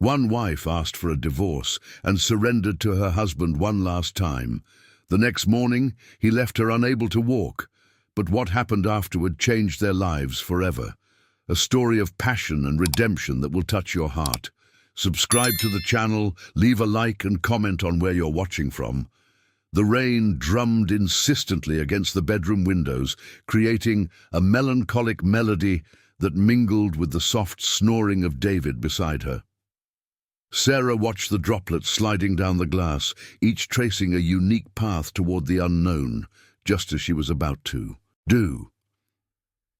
One wife asked for a divorce and surrendered to her husband one last time. The next morning, he left her unable to walk, but what happened afterward changed their lives forever. A story of passion and redemption that will touch your heart. Subscribe to the channel, leave a like and comment on where you're watching from. The rain drummed insistently against the bedroom windows, creating a melancholic melody that mingled with the soft snoring of David beside her. Sarah watched the droplets sliding down the glass, each tracing a unique path toward the unknown, just as she was about to do.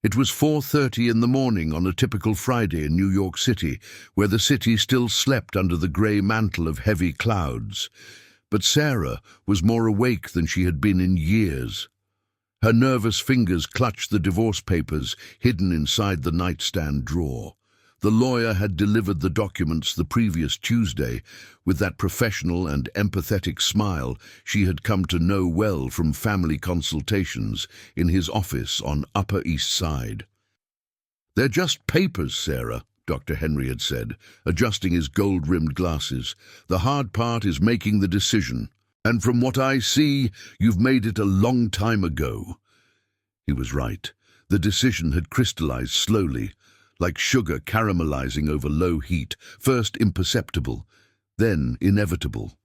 It was 4:30 in the morning on a typical Friday in New York City, where the city still slept under the grey mantle of heavy clouds. But Sarah was more awake than she had been in years. Her nervous fingers clutched the divorce papers hidden inside the nightstand drawer. The lawyer had delivered the documents the previous Tuesday with that professional and empathetic smile she had come to know well from family consultations in his office on Upper East Side. "They're just papers, Sarah," Dr. Henry had said, adjusting his gold-rimmed glasses. "The hard part is making the decision. And from what I see, you've made it a long time ago." He was right. The decision had crystallized slowly, like sugar caramelizing over low heat, first imperceptible, then inevitable.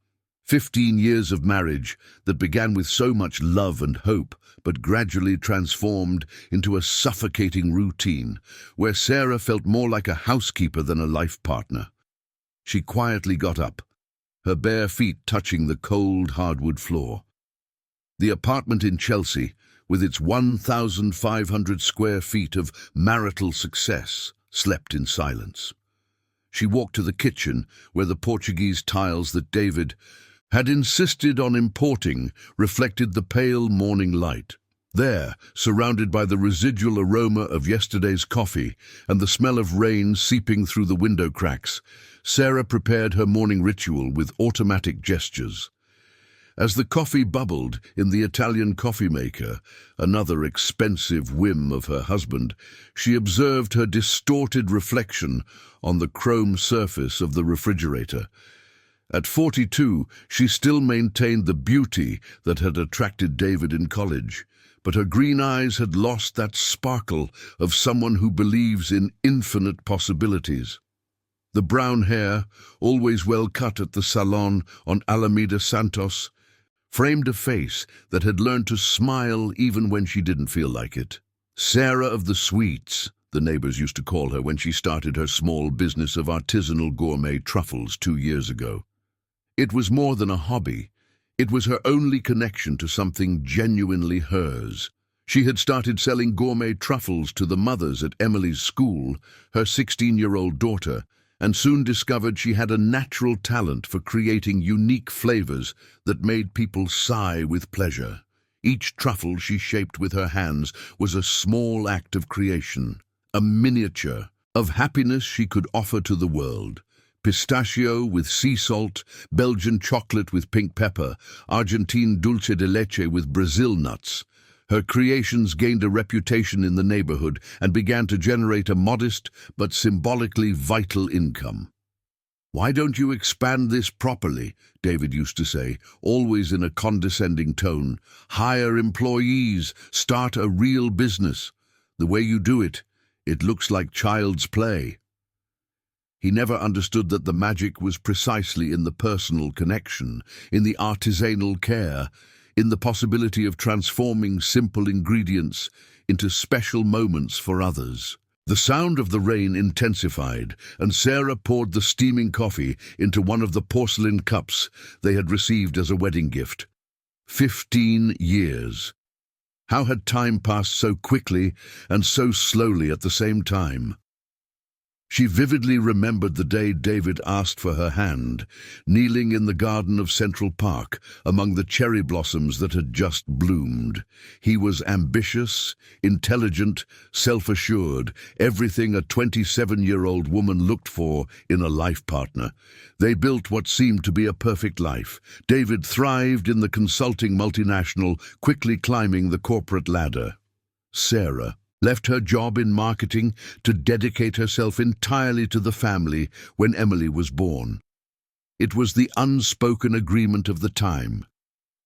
15 years of marriage that began with so much love and hope, but gradually transformed into a suffocating routine, where Sarah felt more like a housekeeper than a life partner. She quietly got up, her bare feet touching the cold hardwood floor. The apartment in Chelsea, with its 1,500 square feet of marital success, slept in silence. She walked to the kitchen, where the Portuguese tiles that David had insisted on importing reflected the pale morning light. There, surrounded by the residual aroma of yesterday's coffee and the smell of rain seeping through the window cracks, Sarah prepared her morning ritual with automatic gestures. As the coffee bubbled in the Italian coffee maker, another expensive whim of her husband, she observed her distorted reflection on the chrome surface of the refrigerator. At 42, she still maintained the beauty that had attracted David in college, but her green eyes had lost that sparkle of someone who believes in infinite possibilities. The brown hair, always well cut at the salon on Alameda Santos, framed a face that had learned to smile even when she didn't feel like it. Sarah of the Sweets, the neighbors used to call her when she started her small business of artisanal gourmet truffles 2 years ago. It was more than a hobby. It was her only connection to something genuinely hers. She had started selling gourmet truffles to the mothers at Emily's school, her 16-year-old daughter, and soon discovered she had a natural talent for creating unique flavors that made people sigh with pleasure. Each truffle she shaped with her hands was a small act of creation, a miniature of happiness she could offer to the world. Pistachio with sea salt, Belgian chocolate with pink pepper, Argentine dulce de leche with Brazil nuts. Her creations gained a reputation in the neighborhood and began to generate a modest but symbolically vital income. "Why don't you expand this properly?" David used to say, always in a condescending tone. "Hire employees, start a real business. The way you do it, it looks like child's play." He never understood that the magic was precisely in the personal connection, in the artisanal care, in the possibility of transforming simple ingredients into special moments for others. The sound of the rain intensified, and Sarah poured the steaming coffee into one of the porcelain cups they had received as a wedding gift. 15 years. How had time passed so quickly and so slowly at the same time? She vividly remembered the day David asked for her hand, kneeling in the garden of Central Park among the cherry blossoms that had just bloomed. He was ambitious, intelligent, self-assured, everything a 27-year-old woman looked for in a life partner. They built what seemed to be a perfect life. David thrived in the consulting multinational, quickly climbing the corporate ladder. Sarah left her job in marketing to dedicate herself entirely to the family when Emily was born. It was the unspoken agreement of the time.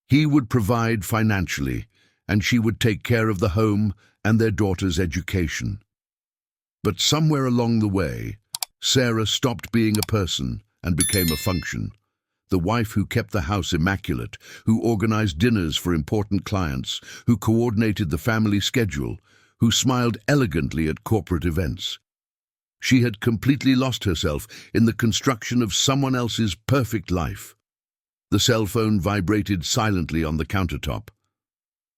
He would provide financially, and she would take care of the home and their daughter's education. But somewhere along the way, Sarah stopped being a person and became a function. The wife who kept the house immaculate, who organized dinners for important clients, who coordinated the family schedule, who smiled elegantly at corporate events. She had completely lost herself in the construction of someone else's perfect life. The cell phone vibrated silently on the countertop.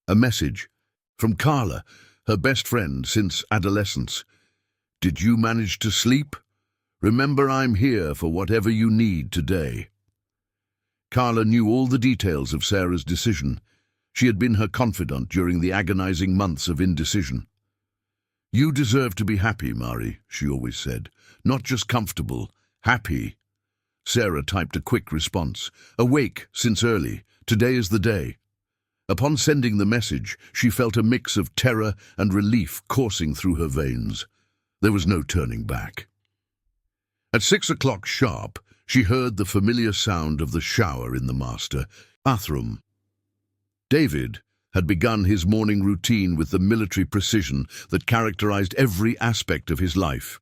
A message from Carla, her best friend since adolescence. "Did you manage to sleep? Remember, I'm here for whatever you need today." Carla knew all the details of Sarah's decision. She had been her confidant during the agonizing months of indecision. "You deserve to be happy, Mari," she always said. "Not just comfortable, happy." Sarah typed a quick response. "Awake since early. Today is the day." Upon sending the message, she felt a mix of terror and relief coursing through her veins. There was no turning back. At 6 o'clock sharp, she heard the familiar sound of the shower in the master bathroom. David had begun his morning routine with the military precision that characterized every aspect of his life.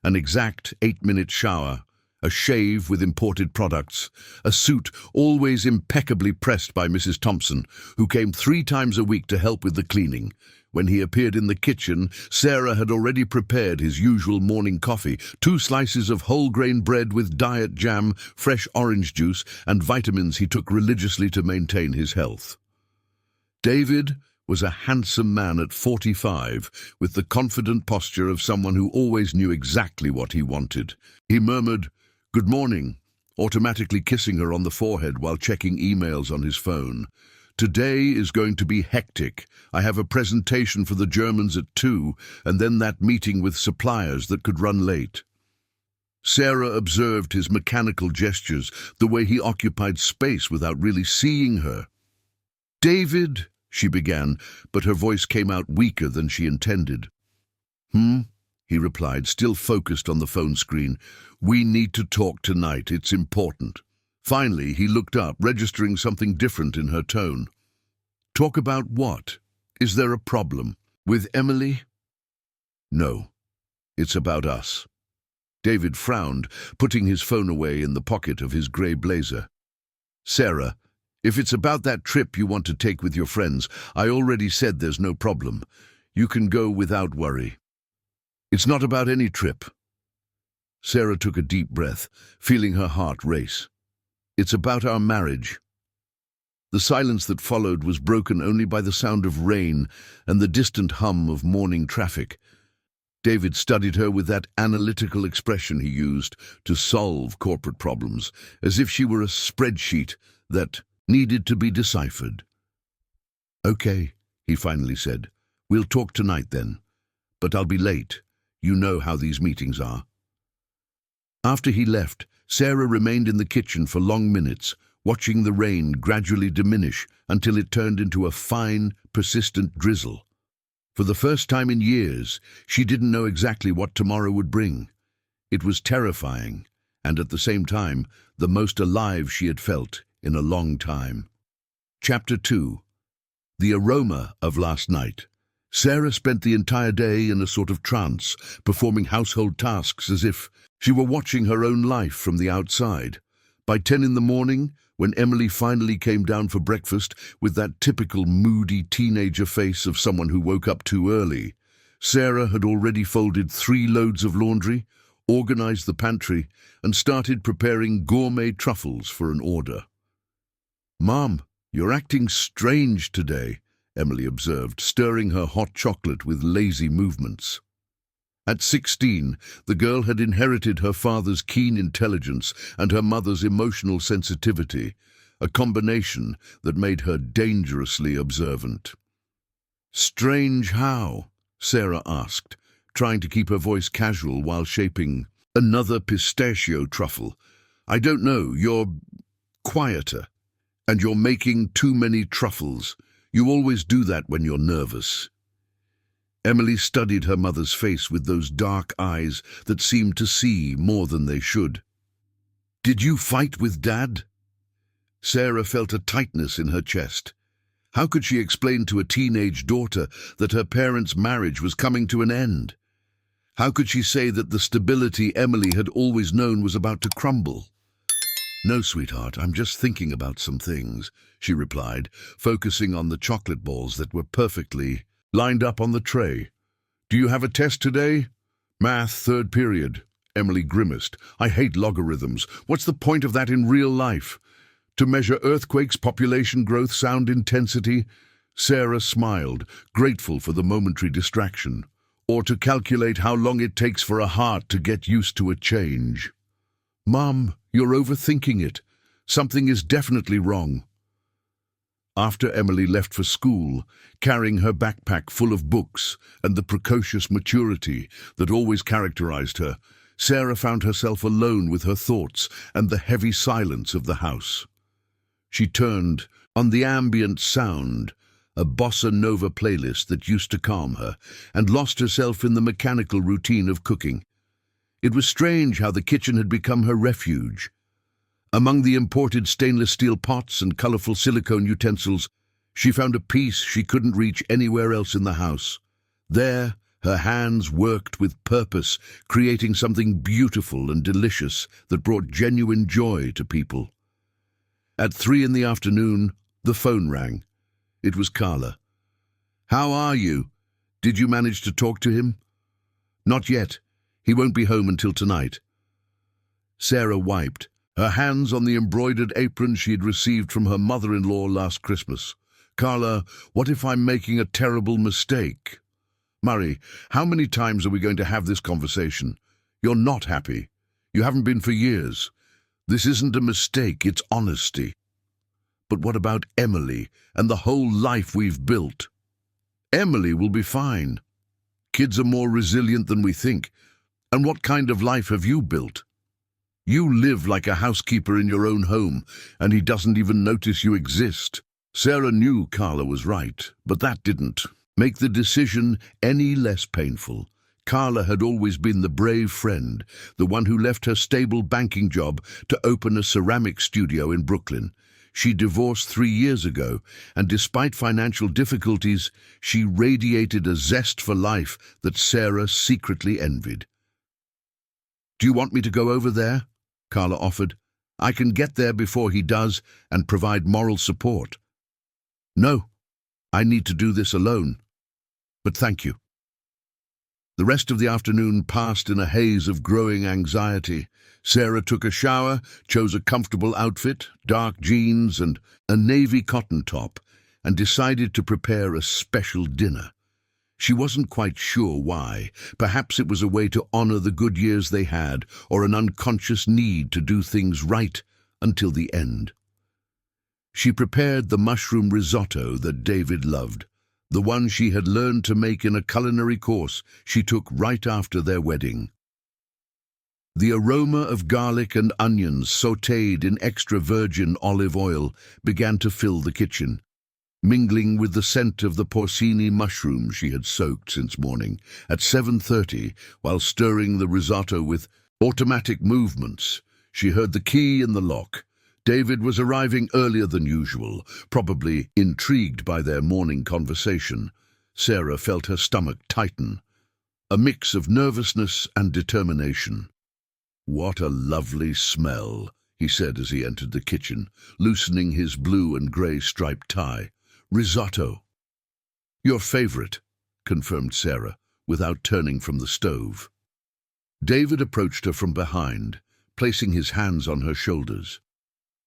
An exact 8-minute shower, a shave with imported products, a suit always impeccably pressed by Mrs. Thompson, who came 3 times a week to help with the cleaning. When he appeared in the kitchen, Sarah had already prepared his usual morning coffee, 2 slices of whole-grain bread with diet jam, fresh orange juice, and vitamins he took religiously to maintain his health. David was a handsome man at 45, with the confident posture of someone who always knew exactly what he wanted. He murmured, "Good morning," automatically kissing her on the forehead while checking emails on his phone. "Today is going to be hectic. I have a presentation for the Germans at 2, and then that meeting with suppliers that could run late." Sarah observed his mechanical gestures, the way he occupied space without really seeing her. "David," she began, but her voice came out weaker than she intended. He replied, still focused on the phone screen. "We need to talk tonight. It's important." Finally, he looked up, registering something different in her tone. "Talk about what? Is there a problem? With Emily?" "No, it's about us." David frowned, putting his phone away in the pocket of his grey blazer. "Sarah, if it's about that trip you want to take with your friends, I already said there's no problem. You can go without worry." "It's not about any trip." Sarah took a deep breath, feeling her heart race. "It's about our marriage." The silence that followed was broken only by the sound of rain and the distant hum of morning traffic. David studied her with that analytical expression he used to solve corporate problems, as if she were a spreadsheet that needed to be deciphered. "Okay," he finally said. "We'll talk tonight then. But I'll be late. You know how these meetings are." After he left, Sarah remained in the kitchen for long minutes, watching the rain gradually diminish until it turned into a fine, persistent drizzle. For the first time in years, she didn't know exactly what tomorrow would bring. It was terrifying, and at the same time, the most alive she had felt in a long time. Chapter 2. The aroma of last night. Sarah spent the entire day in a sort of trance, performing household tasks as if she were watching her own life from the outside. By 10 in the morning, when Emily finally came down for breakfast with that typical moody teenager face of someone who woke up too early, Sarah had already folded 3 loads of laundry, organized the pantry, and started preparing gourmet truffles for an order. "Mom, you're acting strange today," Emily observed, stirring her hot chocolate with lazy movements. At 16, the girl had inherited her father's keen intelligence and her mother's emotional sensitivity, a combination that made her dangerously observant. "Strange how?" Sarah asked, trying to keep her voice casual while shaping another pistachio truffle. "I don't know, you're quieter, and you're making too many truffles. You always do that when you're nervous." Emily studied her mother's face with those dark eyes that seemed to see more than they should. "Did you fight with Dad?" Sarah felt a tightness in her chest. How could she explain to a teenage daughter that her parents' marriage was coming to an end? How could she say that the stability Emily had always known was about to crumble? "No, sweetheart, I'm just thinking about some things," she replied, focusing on the chocolate balls that were perfectly lined up on the tray. "Do you have a test today?" "Math, third period." Emily grimaced. "I hate logarithms. What's the point of that in real life? To measure earthquakes, population growth, sound intensity?" Sarah smiled, grateful for the momentary distraction. "Or to calculate how long it takes for a heart to get used to a change." "Mom, you're overthinking it. Something is definitely wrong." After Emily left for school, carrying her backpack full of books and the precocious maturity that always characterized her, Sarah found herself alone with her thoughts and the heavy silence of the house. She turned on the ambient sound, a bossa nova playlist that used to calm her, and lost herself in the mechanical routine of cooking. It was strange how the kitchen had become her refuge. Among the imported stainless steel pots and colorful silicone utensils, she found a peace she couldn't reach anywhere else in the house. There, her hands worked with purpose, creating something beautiful and delicious that brought genuine joy to people. At 3 in the afternoon, the phone rang. It was Carla. "How are you? Did you manage to talk to him?" "Not yet. He won't be home until tonight." Sarah wiped, her hands on the embroidered apron she had received from her mother-in-law last Christmas. "Carla, what if I'm making a terrible mistake?" "Murray, how many times are we going to have this conversation? You're not happy. You haven't been for years. This isn't a mistake, it's honesty." "But what about Emily and the whole life we've built?" "Emily will be fine. Kids are more resilient than we think. And what kind of life have you built? You live like a housekeeper in your own home, and he doesn't even notice you exist." Sarah knew Carla was right, but that didn't make the decision any less painful. Carla had always been the brave friend, the one who left her stable banking job to open a ceramic studio in Brooklyn. She divorced 3 years ago, and despite financial difficulties, she radiated a zest for life that Sarah secretly envied. "Do you want me to go over there?" Carla offered. "I can get there before he does and provide moral support." "No, I need to do this alone. But thank you." The rest of the afternoon passed in a haze of growing anxiety. Sarah took a shower, chose a comfortable outfit, dark jeans and a navy cotton top, and decided to prepare a special dinner. She wasn't quite sure why. Perhaps it was a way to honor the good years they had, or an unconscious need to do things right until the end. She prepared the mushroom risotto that David loved, the one she had learned to make in a culinary course she took right after their wedding. The aroma of garlic and onions sautéed in extra virgin olive oil began to fill the kitchen, mingling with the scent of the porcini mushrooms she had soaked since morning. At 7:30, while stirring the risotto with automatic movements, she heard the key in the lock. David was arriving earlier than usual, probably intrigued by their morning conversation. Sarah felt her stomach tighten, a mix of nervousness and determination. "What a lovely smell," he said as he entered the kitchen, loosening his blue and grey striped tie. "Risotto." "Your favorite," confirmed Sarah, without turning from the stove. David approached her from behind, placing his hands on her shoulders.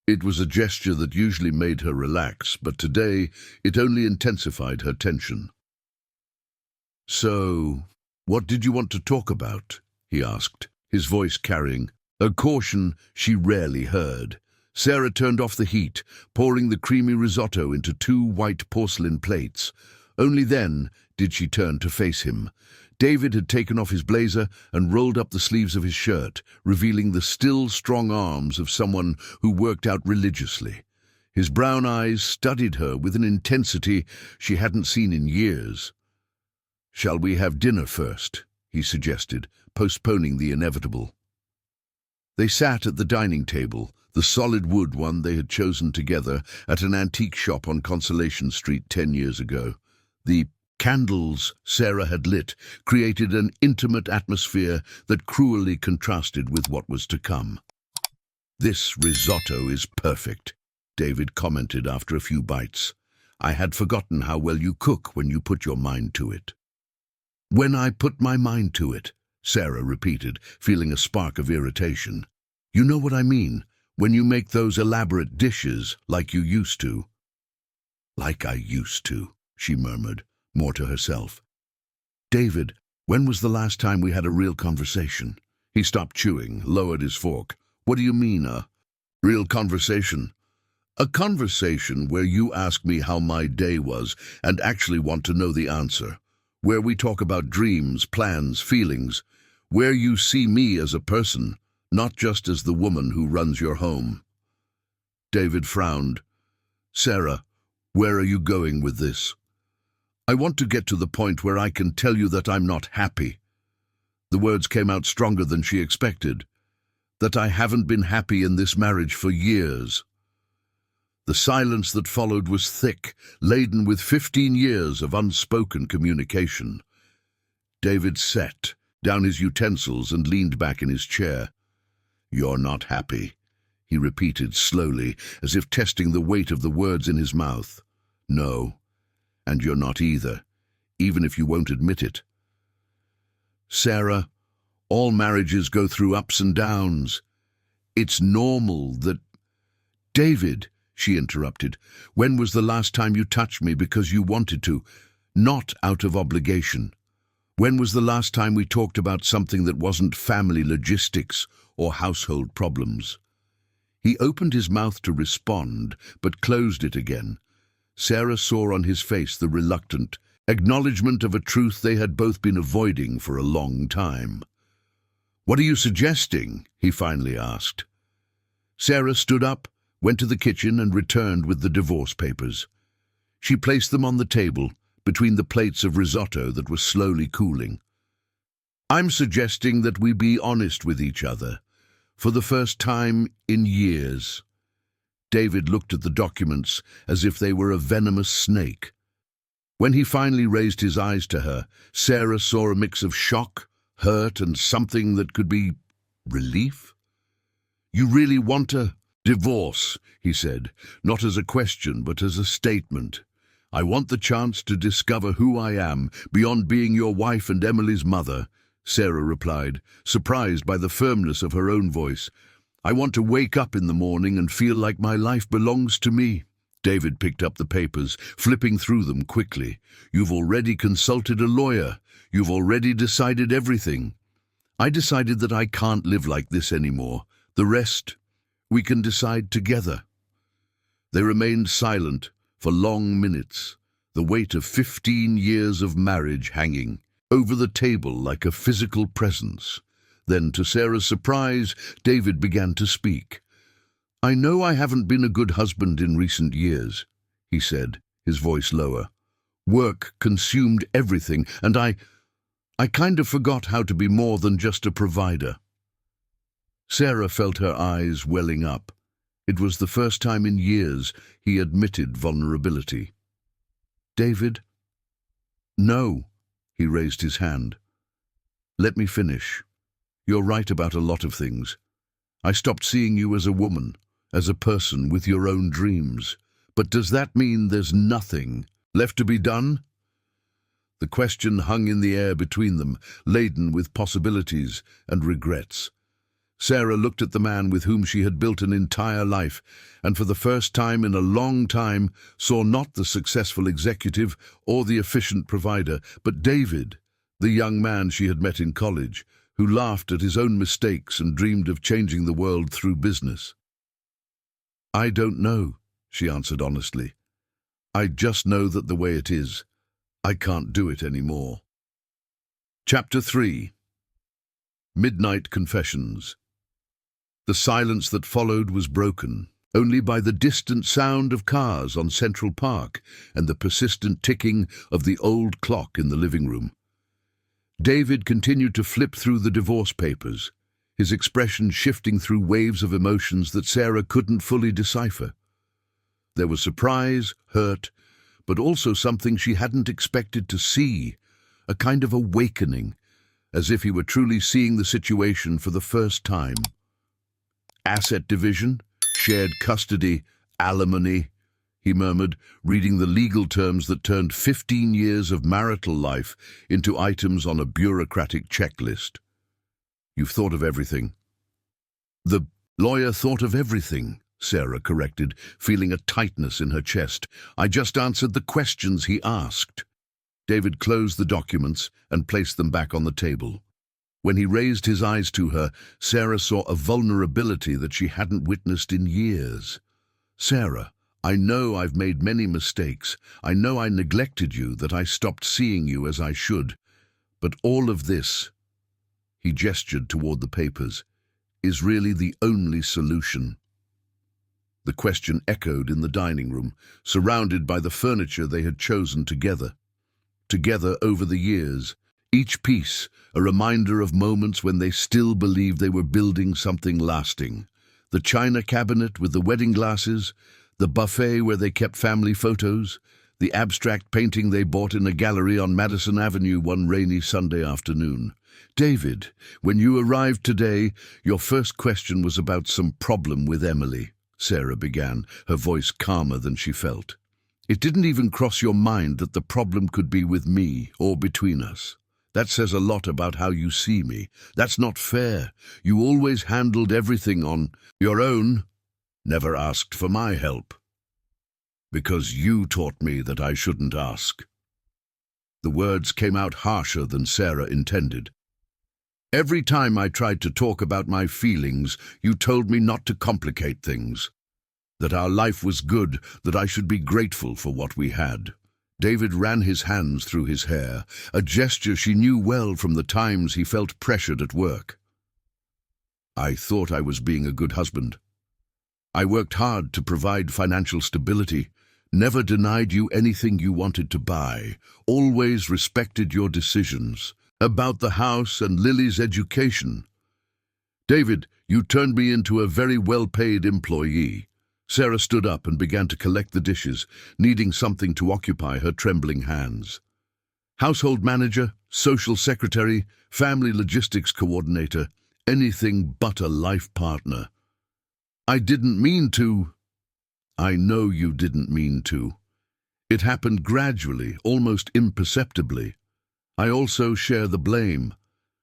It was a gesture that usually made her relax, but today it only intensified her tension. "So, what did you want to talk about?" he asked, his voice carrying a caution she rarely heard. Sarah turned off the heat, pouring the creamy risotto into 2 white porcelain plates. Only then did she turn to face him. David had taken off his blazer and rolled up the sleeves of his shirt, revealing the still strong arms of someone who worked out religiously. His brown eyes studied her with an intensity she hadn't seen in years. Shall we have dinner first? He suggested, postponing the inevitable. They sat at the dining table, the solid wood one they had chosen together at an antique shop on Consolation Street 10 years ago. The candles Sarah had lit created an intimate atmosphere that cruelly contrasted with what was to come. "This risotto is perfect," David commented after a few bites. "I had forgotten how well you cook when you put your mind to it." "When I put my mind to it," Sarah repeated, feeling a spark of irritation. "You know what I mean, when you make those elaborate dishes like you used to." "Like I used to," she murmured, more to herself. "David, when was the last time we had a real conversation?" He stopped chewing, lowered his fork. "What do you mean, a real conversation?" "A conversation where you ask me how my day was and actually want to know the answer. Where we talk about dreams, plans, feelings. Where you see me as a person, not just as the woman who runs your home." David frowned. "Sarah, where are you going with this?" "I want to get to the point where I can tell you that I'm not happy." The words came out stronger than she expected. "That I haven't been happy in this marriage for years." The silence that followed was thick, laden with 15 years of unspoken communication. David set down his utensils and leaned back in his chair. "You're not happy," he repeated slowly, as if testing the weight of the words in his mouth. "No, and you're not either, even if you won't admit it." "Sarah, all marriages go through ups and downs. It's normal that—" "David," she interrupted, "when was the last time you touched me because you wanted to, not out of obligation? When was the last time we talked about something that wasn't family logistics or household problems?" He opened his mouth to respond, but closed it again. Sarah saw on his face the reluctant acknowledgement of a truth they had both been avoiding for a long time. "What are you suggesting?" he finally asked. Sarah stood up, went to the kitchen and returned with the divorce papers. She placed them on the table, between the plates of risotto that was slowly cooling. "I'm suggesting that we be honest with each other, for the first time in years." David looked at the documents as if they were a venomous snake. When he finally raised his eyes to her, Sarah saw a mix of shock, hurt, and something that could be relief. "You really want a divorce," he said, not as a question but as a statement. "I want the chance to discover who I am, beyond being your wife and Emily's mother," Sarah replied, surprised by the firmness of her own voice. "I want to wake up in the morning and feel like my life belongs to me." David picked up the papers, flipping through them quickly. "You've already consulted a lawyer. You've already decided everything." "I decided that I can't live like this anymore. The rest, we can decide together." They remained silent for long minutes, the weight of 15 years of marriage hanging over the table like a physical presence. Then, to Sarah's surprise, David began to speak. "I know I haven't been a good husband in recent years," he said, his voice lower. "Work consumed everything, and I kind of forgot how to be more than just a provider." Sarah felt her eyes welling up. It was the first time in years he admitted vulnerability. "David?" "No," he raised his hand. "Let me finish. You're right about a lot of things. I stopped seeing you as a woman, as a person with your own dreams. But does that mean there's nothing left to be done?" The question hung in the air between them, laden with possibilities and regrets. Sarah looked at the man with whom she had built an entire life, and for the first time in a long time saw not the successful executive or the efficient provider, but David, the young man she had met in college, who laughed at his own mistakes and dreamed of changing the world through business. "I don't know," she answered honestly. "I just know that the way it is, I can't do it anymore." Chapter 3. Midnight Confessions. The silence that followed was broken only by the distant sound of cars on Central Park and the persistent ticking of the old clock in the living room. David continued to flip through the divorce papers, his expression shifting through waves of emotions that Sarah couldn't fully decipher. There was surprise, hurt, but also something she hadn't expected to see, a kind of awakening, as if he were truly seeing the situation for the first time. Asset division, shared custody, alimony, he murmured, reading the legal terms that turned 15 years of marital life into items on a bureaucratic checklist. You've thought of everything. The lawyer thought of everything, Sarah corrected, feeling a tightness in her chest. I just answered the questions he asked. David closed the documents and placed them back on the table. When he raised his eyes to her, Sarah saw a vulnerability that she hadn't witnessed in years. Sarah, I know I've made many mistakes. I know I neglected you, that I stopped seeing you as I should. But all of this, he gestured toward the papers, is really the only solution. The question echoed in the dining room, surrounded by the furniture they had chosen together. Together over the years, each piece a reminder of moments when they still believed they were building something lasting. The china cabinet with the wedding glasses, the buffet where they kept family photos, the abstract painting they bought in a gallery on Madison Avenue one rainy Sunday afternoon. David, when you arrived today, your first question was about some problem with Emily, Sarah began, her voice calmer than she felt. It didn't even cross your mind that the problem could be with me or between us. That says a lot about how you see me. That's not fair. You always handled everything on your own, never asked for my help. Because you taught me that I shouldn't ask. The words came out harsher than Sarah intended. Every time I tried to talk about my feelings, you told me not to complicate things. That our life was good, that I should be grateful for what we had. David ran his hands through his hair, a gesture she knew well from the times he felt pressured at work. I thought I was being a good husband. I worked hard to provide financial stability, never denied you anything you wanted to buy, always respected your decisions about the house and Lily's education. David, you turned me into a very well-paid employee. Sarah stood up and began to collect the dishes, needing something to occupy her trembling hands. Household manager, social secretary, family logistics coordinator, anything but a life partner. I didn't mean to. I know you didn't mean to. It happened gradually, almost imperceptibly. I also share the blame.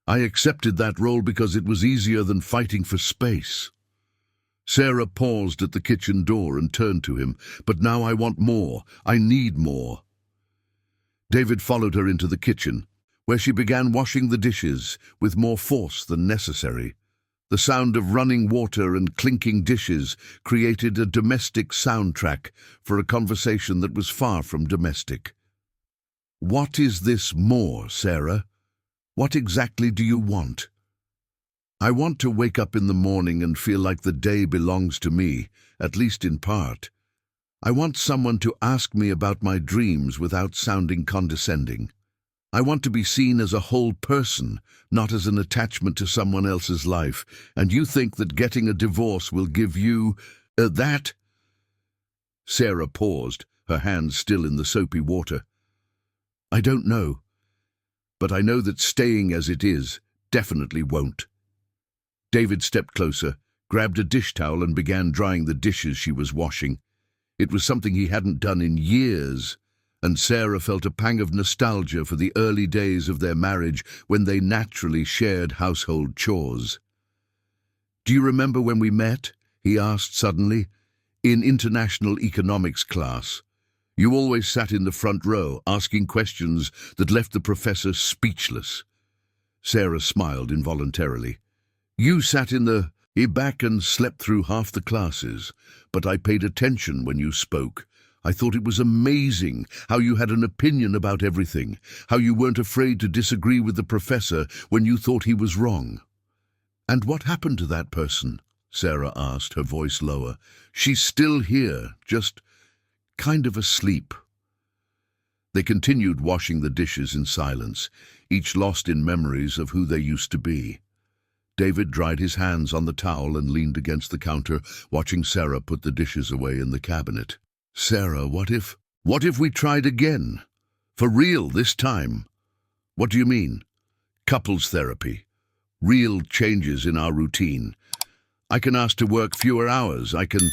I accepted that role because it was easier than fighting for space. Sarah paused at the kitchen door and turned to him. But now I want more. I need more. David followed her into the kitchen, where she began washing the dishes with more force than necessary. The sound of running water and clinking dishes created a domestic soundtrack for a conversation that was far from domestic. What is this more, Sarah? What exactly do you want? I want to wake up in the morning and feel like the day belongs to me, at least in part. I want someone to ask me about my dreams without sounding condescending. I want to be seen as a whole person, not as an attachment to someone else's life. And you think that getting a divorce will give you that? Sarah paused, her hands still in the soapy water. I don't know, but I know that staying as it is definitely won't. David stepped closer, grabbed a dish towel and began drying the dishes she was washing. It was something he hadn't done in years, and Sarah felt a pang of nostalgia for the early days of their marriage when they naturally shared household chores. Do you remember when we met? He asked suddenly. In international economics class. You always sat in the front row, asking questions that left the professor speechless. Sarah smiled involuntarily. You sat in the back and slept through half the classes, but I paid attention when you spoke. I thought it was amazing how you had an opinion about everything, how you weren't afraid to disagree with the professor when you thought he was wrong. And what happened to that person? Sarah asked, her voice lower. She's still here, just kind of asleep. They continued washing the dishes in silence, each lost in memories of who they used to be. David dried his hands on the towel and leaned against the counter, watching Sarah put the dishes away in the cabinet. "Sarah, what if we tried again? For real this time?" "What do you mean?" "Couples therapy. Real changes in our routine. I can ask to work fewer hours. I can—"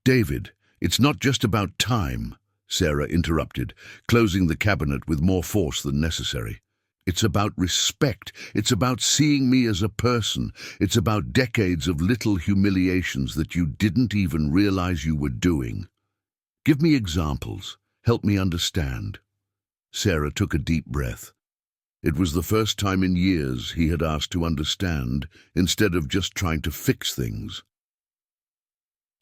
"David, it's not just about time," Sarah interrupted, closing the cabinet with more force than necessary. "It's about respect. It's about seeing me as a person. It's about decades of little humiliations that you didn't even realize you were doing. Give me examples. Help me understand." Sarah took a deep breath. It was the first time in years he had asked to understand instead of just trying to fix things.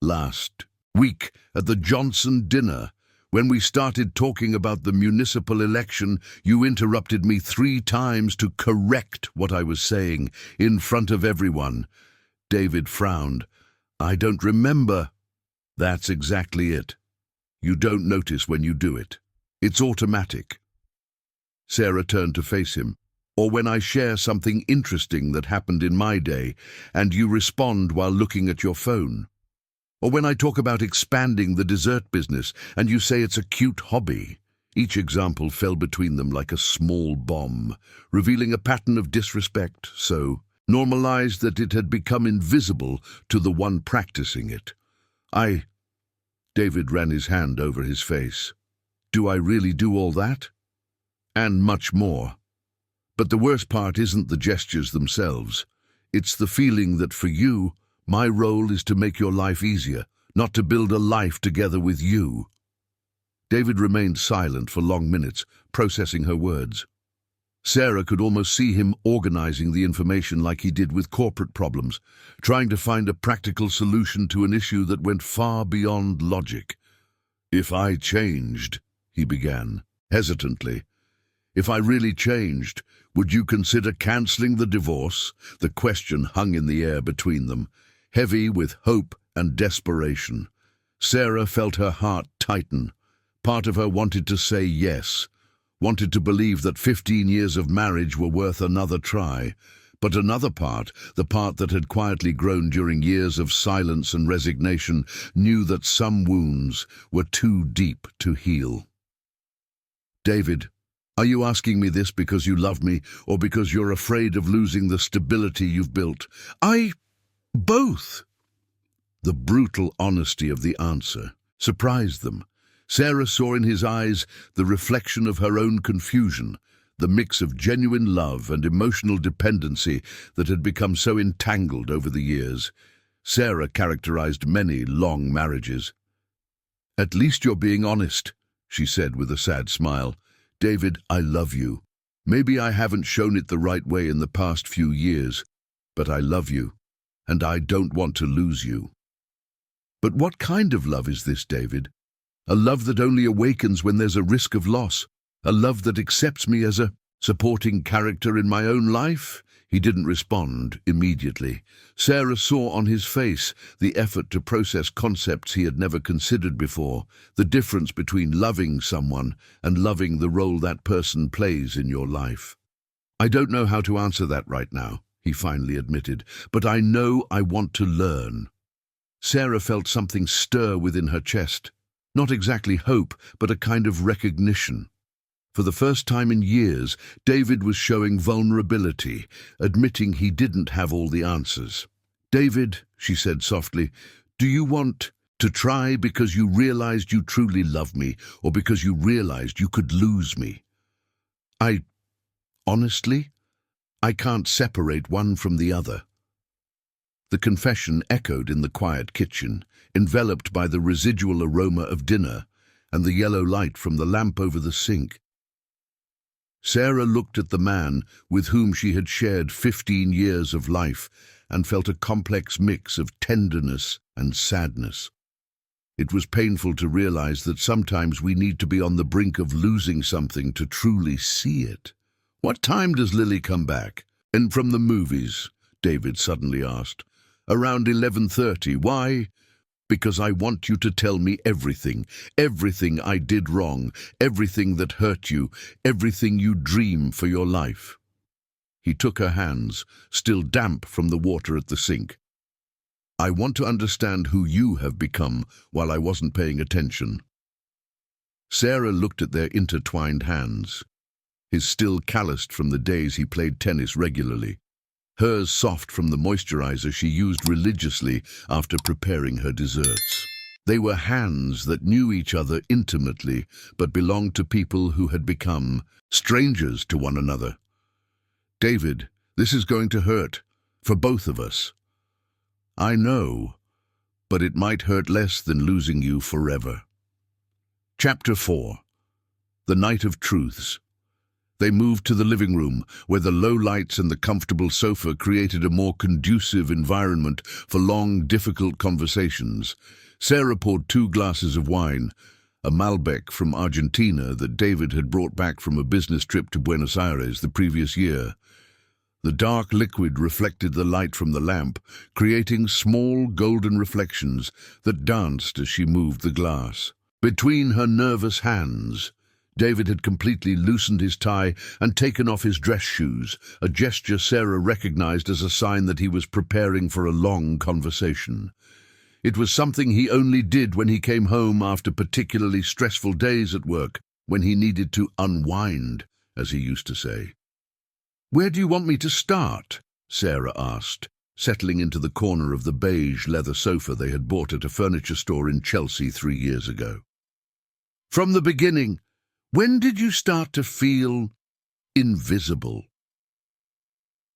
"Last week at the Johnson dinner, when we started talking about the municipal election, you interrupted me 3 times to correct what I was saying in front of everyone." David frowned. "I don't remember." "That's exactly it. You don't notice when you do it. It's automatic." Sarah turned to face him. "Or when I share something interesting that happened in my day, and you respond while looking at your phone. Or when I talk about expanding the dessert business, and you say it's a cute hobby." Each example fell between them like a small bomb, revealing a pattern of disrespect so normalized that it had become invisible to the one practicing it. David ran his hand over his face. "Do I really do all that?" "And much more. But the worst part isn't the gestures themselves. It's the feeling that for you, my role is to make your life easier, not to build a life together with you." David remained silent for long minutes, processing her words. Sarah could almost see him organizing the information like he did with corporate problems, trying to find a practical solution to an issue that went far beyond logic. "If I changed," he began, hesitantly. "If I really changed, would you consider canceling the divorce?" The question hung in the air between them, heavy with hope and desperation. Sarah felt her heart tighten. Part of her wanted to say yes, wanted to believe that 15 years of marriage were worth another try. But another part, the part that had quietly grown during years of silence and resignation, knew that some wounds were too deep to heal. "David, are you asking me this because you love me, or because you're afraid of losing the stability you've built?" Both." The brutal honesty of the answer surprised them. Sarah saw in his eyes the reflection of her own confusion, the mix of genuine love and emotional dependency that had become so entangled over the years. Sarah characterized many long marriages. "At least you're being honest," she said with a sad smile. "David, I love you. Maybe I haven't shown it the right way in the past few years, but I love you. And I don't want to lose you." "But what kind of love is this, David? A love that only awakens when there's a risk of loss? A love that accepts me as a supporting character in my own life?" He didn't respond immediately. Sarah saw on his face the effort to process concepts he had never considered before, the difference between loving someone and loving the role that person plays in your life. "I don't know how to answer that right now," he finally admitted, "but I know I want to learn." Sarah felt something stir within her chest. Not exactly hope, but a kind of recognition. For the first time in years, David was showing vulnerability, admitting he didn't have all the answers. "David," she said softly, "do you want to try because you realized you truly love me, or because you realized you could lose me?" Honestly, I can't separate one from the other." The confession echoed in the quiet kitchen, enveloped by the residual aroma of dinner and the yellow light from the lamp over the sink. Sarah looked at the man with whom she had shared 15 years of life and felt a complex mix of tenderness and sadness. It was painful to realize that sometimes we need to be on the brink of losing something to truly see it. "What time does Lily come back?" "And from the movies?" David suddenly asked. "Around 11:30. Why?" because I want you to tell me everything, everything I did wrong, everything that hurt you, everything you dream for your life." He took her hands, still damp from the water at the sink. "I want to understand who you have become while I wasn't paying attention." Sarah looked at their intertwined hands, his still calloused from the days he played tennis regularly, hers soft from the moisturizer she used religiously after preparing her desserts. They were hands that knew each other intimately, but belonged to people who had become strangers to one another. "David, this is going to hurt, for both of us." "I know, but it might hurt less than losing you forever." Chapter 4. The Night of Truths. They moved to the living room, where the low lights and the comfortable sofa created a more conducive environment for long, difficult conversations. Sarah poured 2 glasses of wine, a Malbec from Argentina that David had brought back from a business trip to Buenos Aires the previous year. The dark liquid reflected the light from the lamp, creating small golden reflections that danced as she moved the glass. Between her nervous hands, David had completely loosened his tie and taken off his dress shoes, a gesture Sarah recognized as a sign that he was preparing for a long conversation. It was something he only did when he came home after particularly stressful days at work, when he needed to unwind, as he used to say. "Where do you want me to start?" Sarah asked, settling into the corner of the beige leather sofa they had bought at a furniture store in Chelsea 3 years ago. "From the beginning. When did you start to feel invisible?"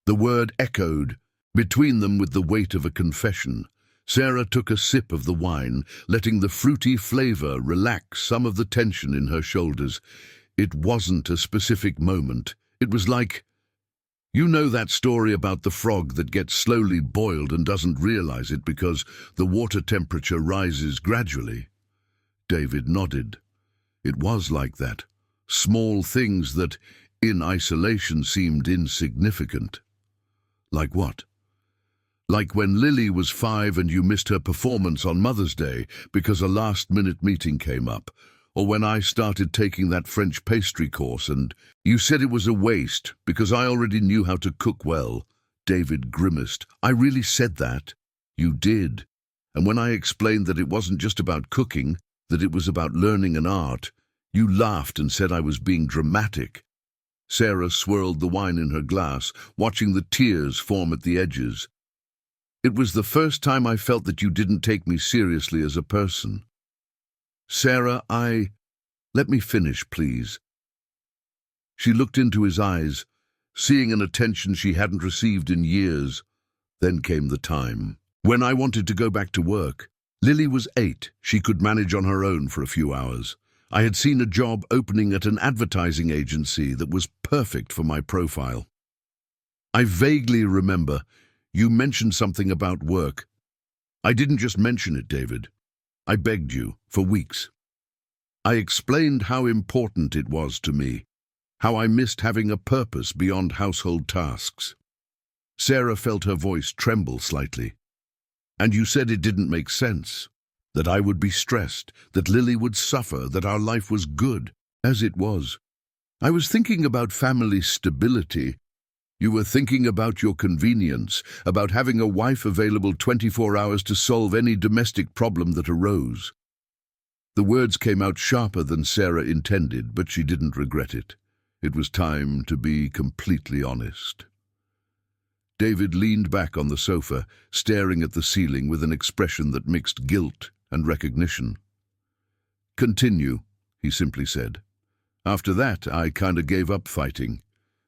The word echoed between them with the weight of a confession. Sarah took a sip of the wine, letting the fruity flavor relax some of the tension in her shoulders. It wasn't a specific moment. It was like, "You know that story about the frog that gets slowly boiled and doesn't realize it because the water temperature rises gradually?" David nodded. It was like that. Small things that, in isolation, seemed insignificant. Like what? Like when Lily was 5 and you missed her performance on Mother's Day because a last-minute meeting came up, or when I started taking that French pastry course and you said it was a waste because I already knew how to cook well. David grimaced. "I really said that?" "You did. And when I explained that it wasn't just about cooking, that it was about learning an art, you laughed and said I was being dramatic." Sarah swirled the wine in her glass, watching the tears form at the edges. "It was the first time I felt that you didn't take me seriously as a person." "Sarah, let me finish, please." She looked into his eyes, seeing an attention she hadn't received in years. Then came the time. "When I wanted to go back to work, Lily was 8. She could manage on her own for a few hours. I had seen a job opening at an advertising agency that was perfect for my profile. I vaguely remember you mentioned something about work. I didn't just mention it, David. I begged you for weeks. I explained how important it was to me, how I missed having a purpose beyond household tasks." Sarah felt her voice tremble slightly. "And you said it didn't make sense, that I would be stressed, that Lily would suffer, that our life was good, as it was. I was thinking about family stability. You were thinking about your convenience, about having a wife available 24 hours to solve any domestic problem that arose." The words came out sharper than Sarah intended, but she didn't regret it. It was time to be completely honest. David leaned back on the sofa, staring at the ceiling with an expression that mixed guilt and recognition. "Continue," he simply said. "After that, I kinda gave up fighting.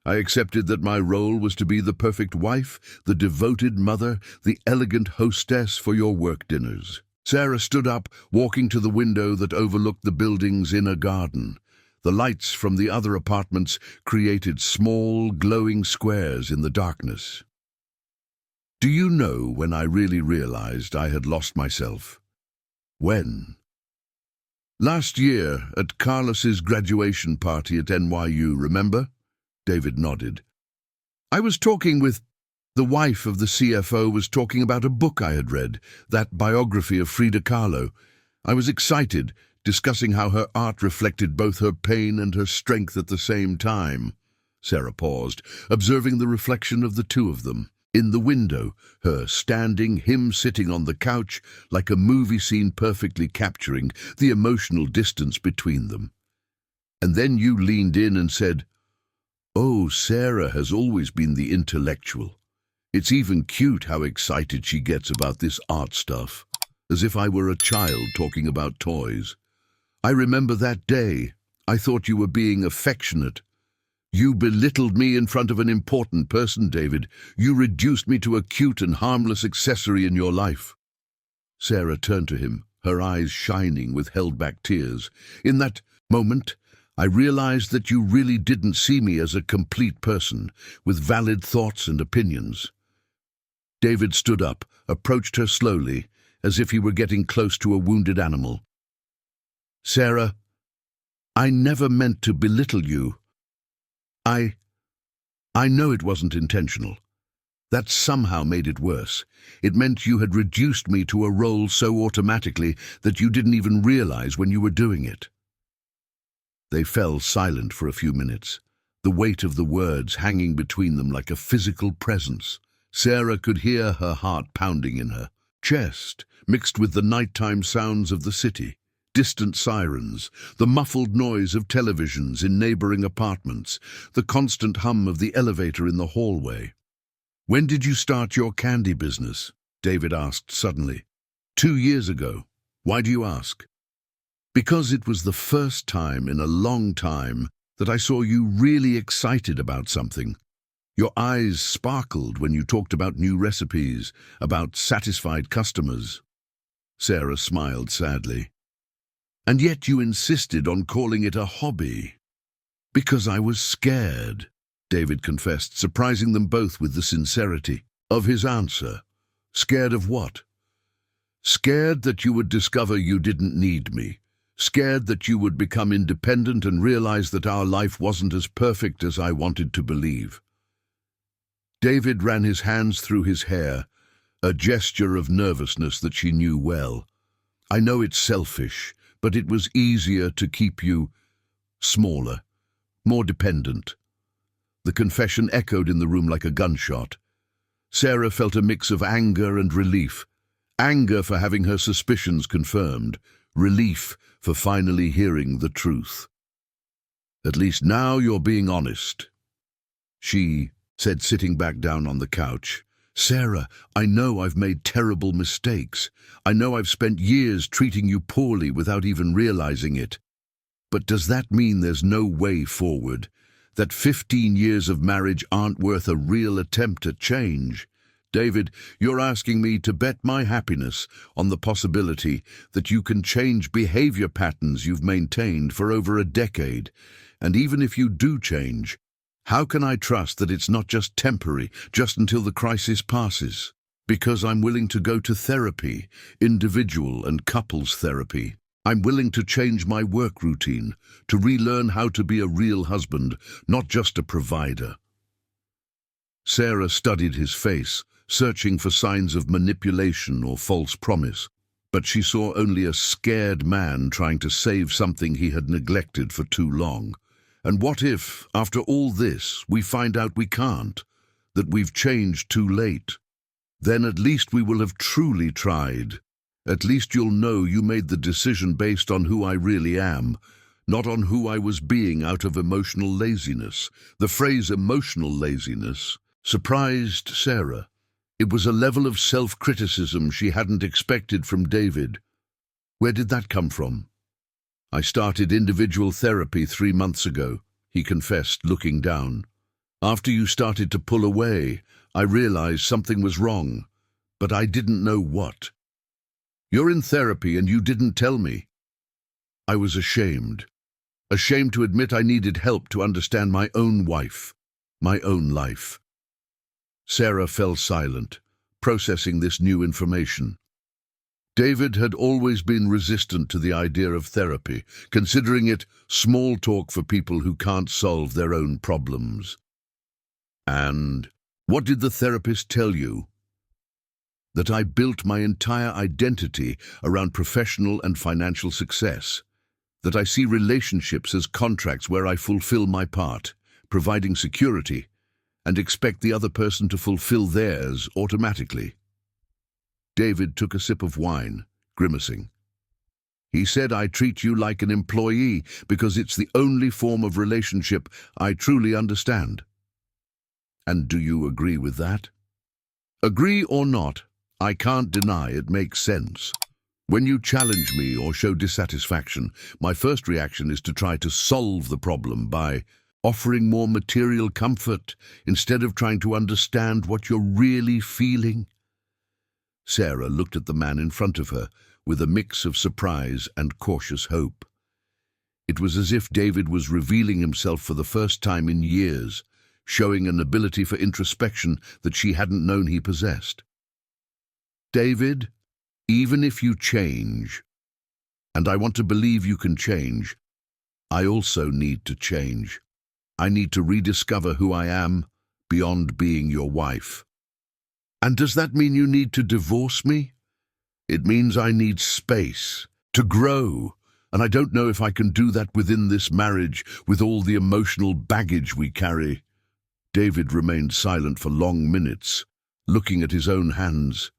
I accepted that my role was to be the perfect wife, the devoted mother, the elegant hostess for your work dinners." Sarah stood up, walking to the window that overlooked the building's inner garden. The lights from the other apartments created small, glowing squares in the darkness. "Do you know when I really realized I had lost myself?" "When?" "Last year, at Carlos's graduation party at NYU, remember?" David nodded. "I was talking with The wife of the CFO was talking about a book I had read, that biography of Frida Kahlo. I was excited, discussing how her art reflected both her pain and her strength at the same time. Sarah paused, observing the reflection of the two of them. In the window, her standing, him sitting on the couch, like a movie scene perfectly capturing the emotional distance between them. And then you leaned in and said, "Oh, Sarah has always been the intellectual. It's even cute how excited she gets about this art stuff, as if I were a child talking about toys. I remember that day. I thought you were being affectionate. You belittled me in front of an important person, David. You reduced me to a cute and harmless accessory in your life." Sarah turned to him, her eyes shining with held-back tears. "In that moment, I realized that you really didn't see me as a complete person, with valid thoughts and opinions." David stood up, approached her slowly, as if he were getting close to a wounded animal. "Sarah, I never meant to belittle you. I know it wasn't intentional. That somehow made it worse. It meant you had reduced me to a role so automatically that you didn't even realize when you were doing it." They fell silent for a few minutes, the weight of the words hanging between them like a physical presence. Sarah could hear her heart pounding in her chest, mixed with the nighttime sounds of the city. Distant sirens, the muffled noise of televisions in neighboring apartments, the constant hum of the elevator in the hallway. "When did you start your candy business?" David asked suddenly. 2 years ago. Why do you ask?" "Because it was the first time in a long time that I saw you really excited about something. Your eyes sparkled when you talked about new recipes, about satisfied customers." Sarah smiled sadly. "And yet you insisted on calling it a hobby." "Because I was scared," David confessed, surprising them both with the sincerity of his answer. "Scared of what?" "Scared that you would discover you didn't need me. Scared that you would become independent and realize that our life wasn't as perfect as I wanted to believe." David ran his hands through his hair, a gesture of nervousness that she knew well. "I know it's selfish, but it was easier to keep you smaller, more dependent." The confession echoed in the room like a gunshot. Sarah felt a mix of anger and relief. Anger for having her suspicions confirmed, relief for finally hearing the truth. "At least now you're being honest," she said, sitting back down on the couch. "Sarah, I know I've made terrible mistakes. I know I've spent years treating you poorly without even realizing it. But does that mean there's no way forward? That 15 years of marriage aren't worth a real attempt at change? David, you're asking me to bet my happiness on the possibility that you can change behavior patterns you've maintained for over a decade. And even if you do change, how can I trust that it's not just temporary, just until the crisis passes? Because I'm willing to go to therapy, individual and couples therapy. I'm willing to change my work routine, to relearn how to be a real husband, not just a provider." Sarah studied his face, searching for signs of manipulation or false promise, but she saw only a scared man trying to save something he had neglected for too long. And what if, after all this, we find out we can't, that we've changed too late? Then at least we will have truly tried. At least you'll know you made the decision based on who I really am, not on who I was being out of emotional laziness. The phrase emotional laziness surprised Sarah. It was a level of self-criticism she hadn't expected from David. Where did that come from? "I started individual therapy 3 months ago," he confessed, looking down. "After you started to pull away, I realized something was wrong, but I didn't know what." "You're in therapy and you didn't tell me." I was ashamed. Ashamed to admit I needed help to understand my own wife, my own life. Sarah fell silent, processing this new information. David had always been resistant to the idea of therapy, considering it small talk for people who can't solve their own problems. And What did the therapist tell you? That I built my entire identity around professional and financial success. That I see relationships as contracts where I fulfill my part, providing security, and expect the other person to fulfill theirs automatically. David took a sip of wine, grimacing. He said, I treat you like an employee because it's the only form of relationship I truly understand. And do you agree with that? Agree or not, I can't deny it makes sense. When you challenge me or show dissatisfaction, my first reaction is to try to solve the problem by offering more material comfort instead of trying to understand what you're really feeling. Sarah looked at the man in front of her with a mix of surprise and cautious hope. It was as if David was revealing himself for the first time in years, showing an ability for introspection that she hadn't known he possessed. David, even if you change, and I want to believe you can change, I also need to change. I need to rediscover who I am beyond being your wife. And does that mean you need to divorce me? It means I need space to grow, and I don't know if I can do that within this marriage with all the emotional baggage we carry. David remained silent for long minutes, looking at his own hands.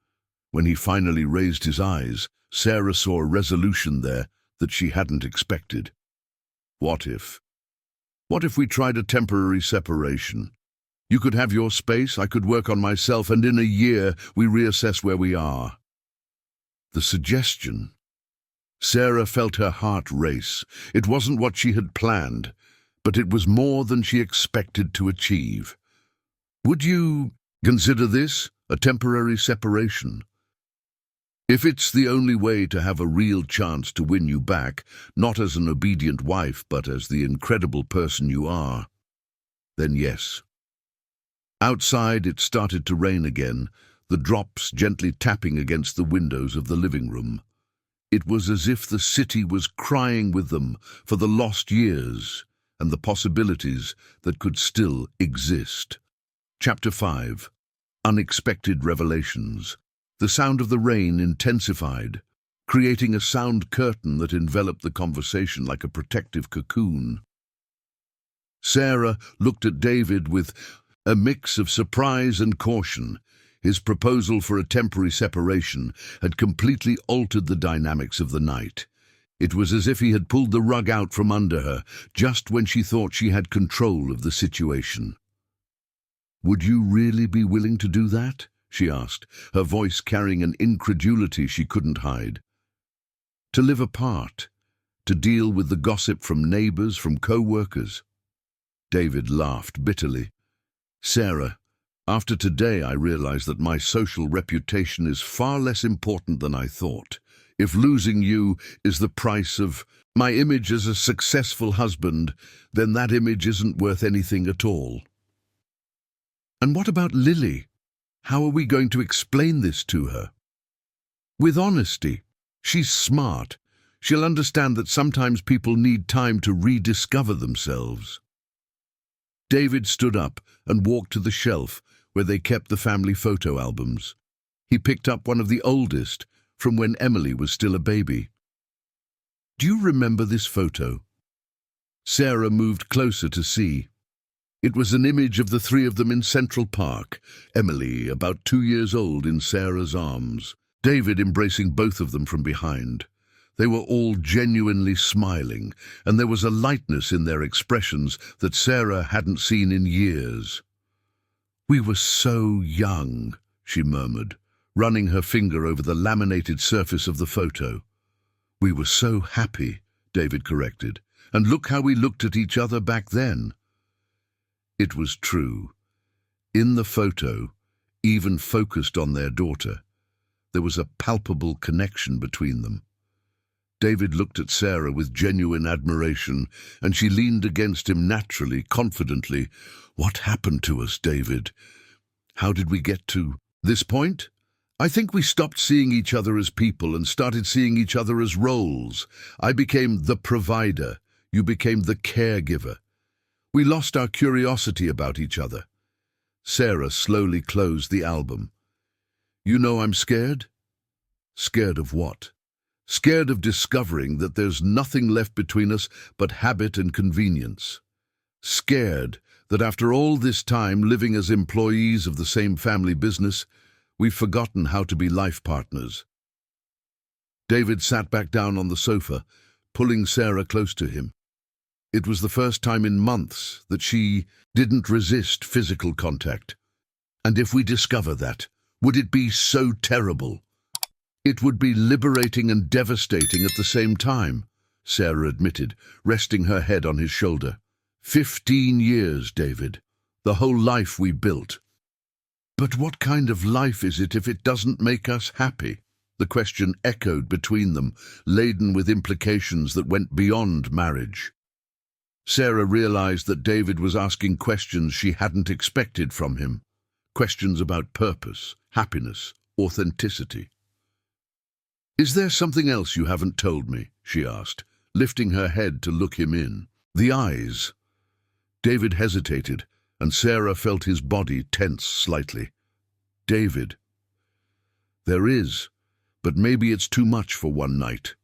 When he finally raised his eyes, Sarah saw a resolution there that she hadn't expected. What if? What if we tried a temporary separation? You could have your space, I could work on myself, and in a year we reassess where we are. The suggestion. Sarah felt her heart race. It wasn't what she had planned, but it was more than she expected to achieve. Would you consider this a temporary separation? If it's the only way to have a real chance to win you back, not as an obedient wife, but as the incredible person you are, then yes. Outside it started to rain again, the drops gently tapping against the windows of the living room. It was as if the city was crying with them for the lost years and the possibilities that could still exist. Chapter 5. Unexpected Revelations. The sound of the rain intensified, creating a sound curtain that enveloped the conversation like a protective cocoon. Sarah looked at David with a mix of surprise and caution. His proposal for a temporary separation had completely altered the dynamics of the night. It was as if he had pulled the rug out from under her, just when she thought she had control of the situation. "Would you really be willing to do that?" she asked, her voice carrying an incredulity she couldn't hide. "To live apart, to deal with the gossip from neighbors, from co-workers?" David laughed bitterly. "Sarah, after today I realize that my social reputation is far less important than I thought. If losing you is the price of my image as a successful husband, then that image isn't worth anything at all." "And what about Lily? How are we going to explain this to her?" "With honesty. She's smart. She'll understand that sometimes people need time to rediscover themselves." David stood up and walked to the shelf where they kept the family photo albums. He picked up one of the oldest, from when Emily was still a baby. "Do you remember this photo?" Sarah moved closer to see. It was an image of the three of them in Central Park, Emily, about 2 years old, in Sarah's arms, David embracing both of them from behind. They were all genuinely smiling, and there was a lightness in their expressions that Sarah hadn't seen in years. "We were so young," she murmured, running her finger over the laminated surface of the photo. "We were so happy," David corrected, "and look how we looked at each other back then." It was true. In the photo, even focused on their daughter, there was a palpable connection between them. David looked at Sarah with genuine admiration, and she leaned against him naturally, confidently. "What happened to us, David? How did we get to this point?" "I think we stopped seeing each other as people and started seeing each other as roles. I became the provider. You became the caregiver. We lost our curiosity about each other." Sarah slowly closed the album. You know I'm scared? Scared of what? Scared of discovering that there's nothing left between us but habit and convenience. Scared that after all this time living as employees of the same family business, we've forgotten how to be life partners. David sat back down on the sofa, pulling Sarah close to him. It was the first time in months that she didn't resist physical contact. And if we discover that, would it be so terrible? It would be liberating and devastating at the same time, Sarah admitted, resting her head on his shoulder. 15 years, David. The whole life we built. But what kind of life is it if it doesn't make us happy? The question echoed between them, laden with implications that went beyond marriage. Sarah realized that David was asking questions she hadn't expected from him. Questions about purpose, happiness, authenticity. Is there something else you haven't told me? She asked, lifting her head to look him in. The eyes. David hesitated, and Sarah felt his body tense slightly. David. There is, but maybe it's too much for one night.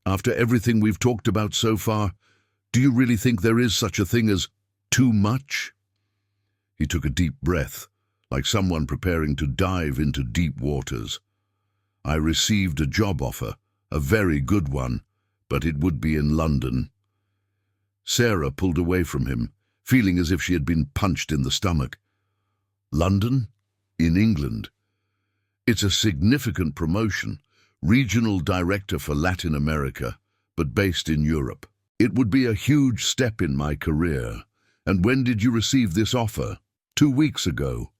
After everything we've talked about so far, do you really think there is such a thing as too much? He took a deep breath, like someone preparing to dive into deep waters. I received a job offer, a very good one, but it would be in London. Sarah pulled away from him, feeling as if she had been punched in the stomach. London? In England. It's a significant promotion, regional director for Latin America, but based in Europe. It would be a huge step in my career. And when did you receive this offer? 2 weeks ago.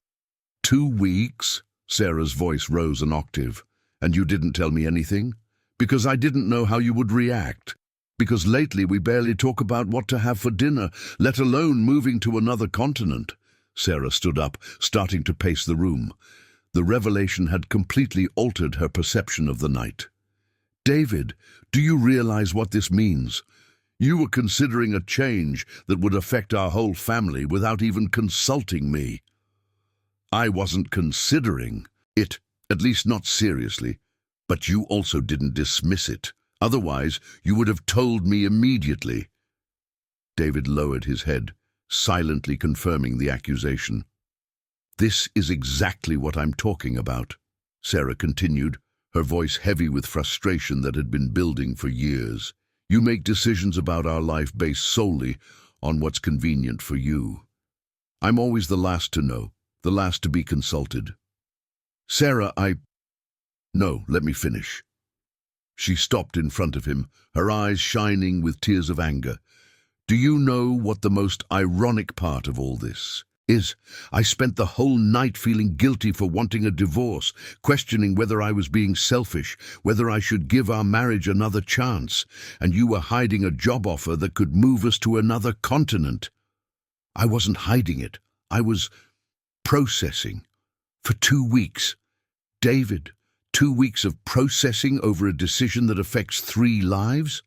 2 weeks? Sarah's voice rose an octave. And you didn't tell me anything? Because I didn't know how you would react. Because lately we barely talk about what to have for dinner, let alone moving to another continent. Sarah stood up, starting to pace the room. The revelation had completely altered her perception of the night. David, do you realize what this means? You were considering a change that would affect our whole family without even consulting me. I wasn't considering it, at least not seriously, but you also didn't dismiss it. Otherwise, you would have told me immediately. David lowered his head, silently confirming the accusation. This is exactly what I'm talking about, Sarah continued, her voice heavy with frustration that had been building for years. You make decisions about our life based solely on what's convenient for you. I'm always the last to know, the last to be consulted. Sarah, No, let me finish. She stopped in front of him, her eyes shining with tears of anger. Do you know what the most ironic part of all this is? I spent the whole night feeling guilty for wanting a divorce, questioning whether I was being selfish, whether I should give our marriage another chance, and you were hiding a job offer that could move us to another continent. I wasn't hiding it. I was processing. For 2 weeks. David, 2 weeks of processing over a decision that affects 3 lives?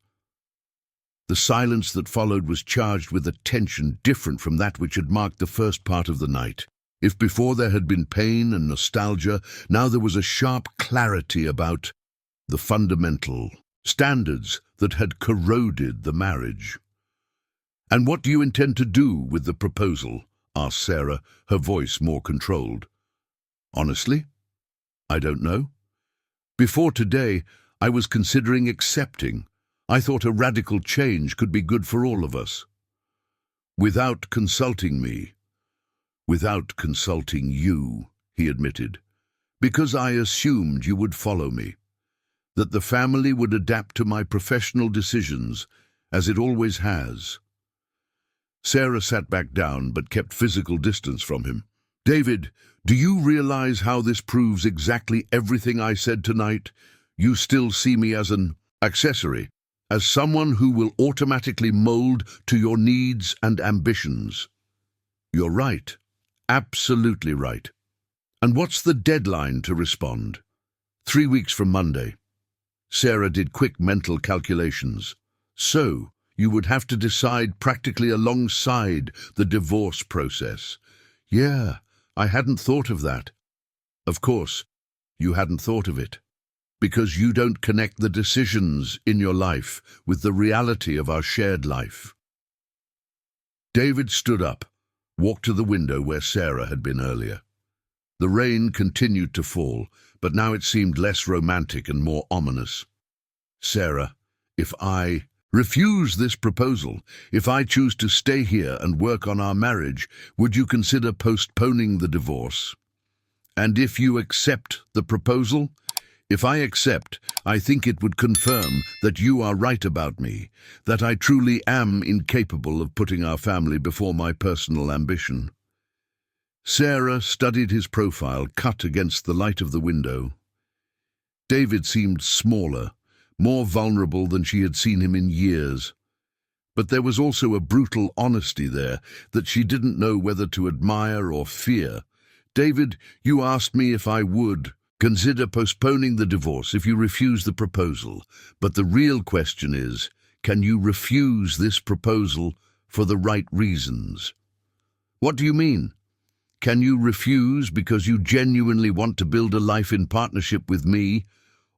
The silence that followed was charged with a tension different from that which had marked the first part of the night. If before there had been pain and nostalgia, now there was a sharp clarity about the fundamental standards that had corroded the marriage. And what do you intend to do with the proposal? Asked Sarah, her voice more controlled. Honestly, I don't know. Before today, I was considering accepting. I thought a radical change could be good for all of us. Without consulting me. Without consulting you, he admitted. Because I assumed you would follow me. That the family would adapt to my professional decisions, as it always has. Sarah sat back down but kept physical distance from him. David, do you realize how this proves exactly everything I said tonight? You still see me as an accessory, as someone who will automatically mold to your needs and ambitions. You're right. Absolutely right. And what's the deadline to respond? 3 weeks from Monday. Sarah did quick mental calculations. So, you would have to decide practically alongside the divorce process. Yeah, I hadn't thought of that. Of course, you hadn't thought of it, because you don't connect the decisions in your life with the reality of our shared life. David stood up, walked to the window where Sarah had been earlier. The rain continued to fall, but now it seemed less romantic and more ominous. Sarah, if I refuse this proposal, if I choose to stay here and work on our marriage, would you consider postponing the divorce? And if you accept the proposal? If I accept, I think it would confirm that you are right about me, that I truly am incapable of putting our family before my personal ambition. Sarah studied his profile cut against the light of the window. David seemed smaller, more vulnerable than she had seen him in years. But there was also a brutal honesty there that she didn't know whether to admire or fear. David, you asked me if I would consider postponing the divorce if you refuse the proposal. But the real question is, can you refuse this proposal for the right reasons? What do you mean? Can you refuse because you genuinely want to build a life in partnership with me,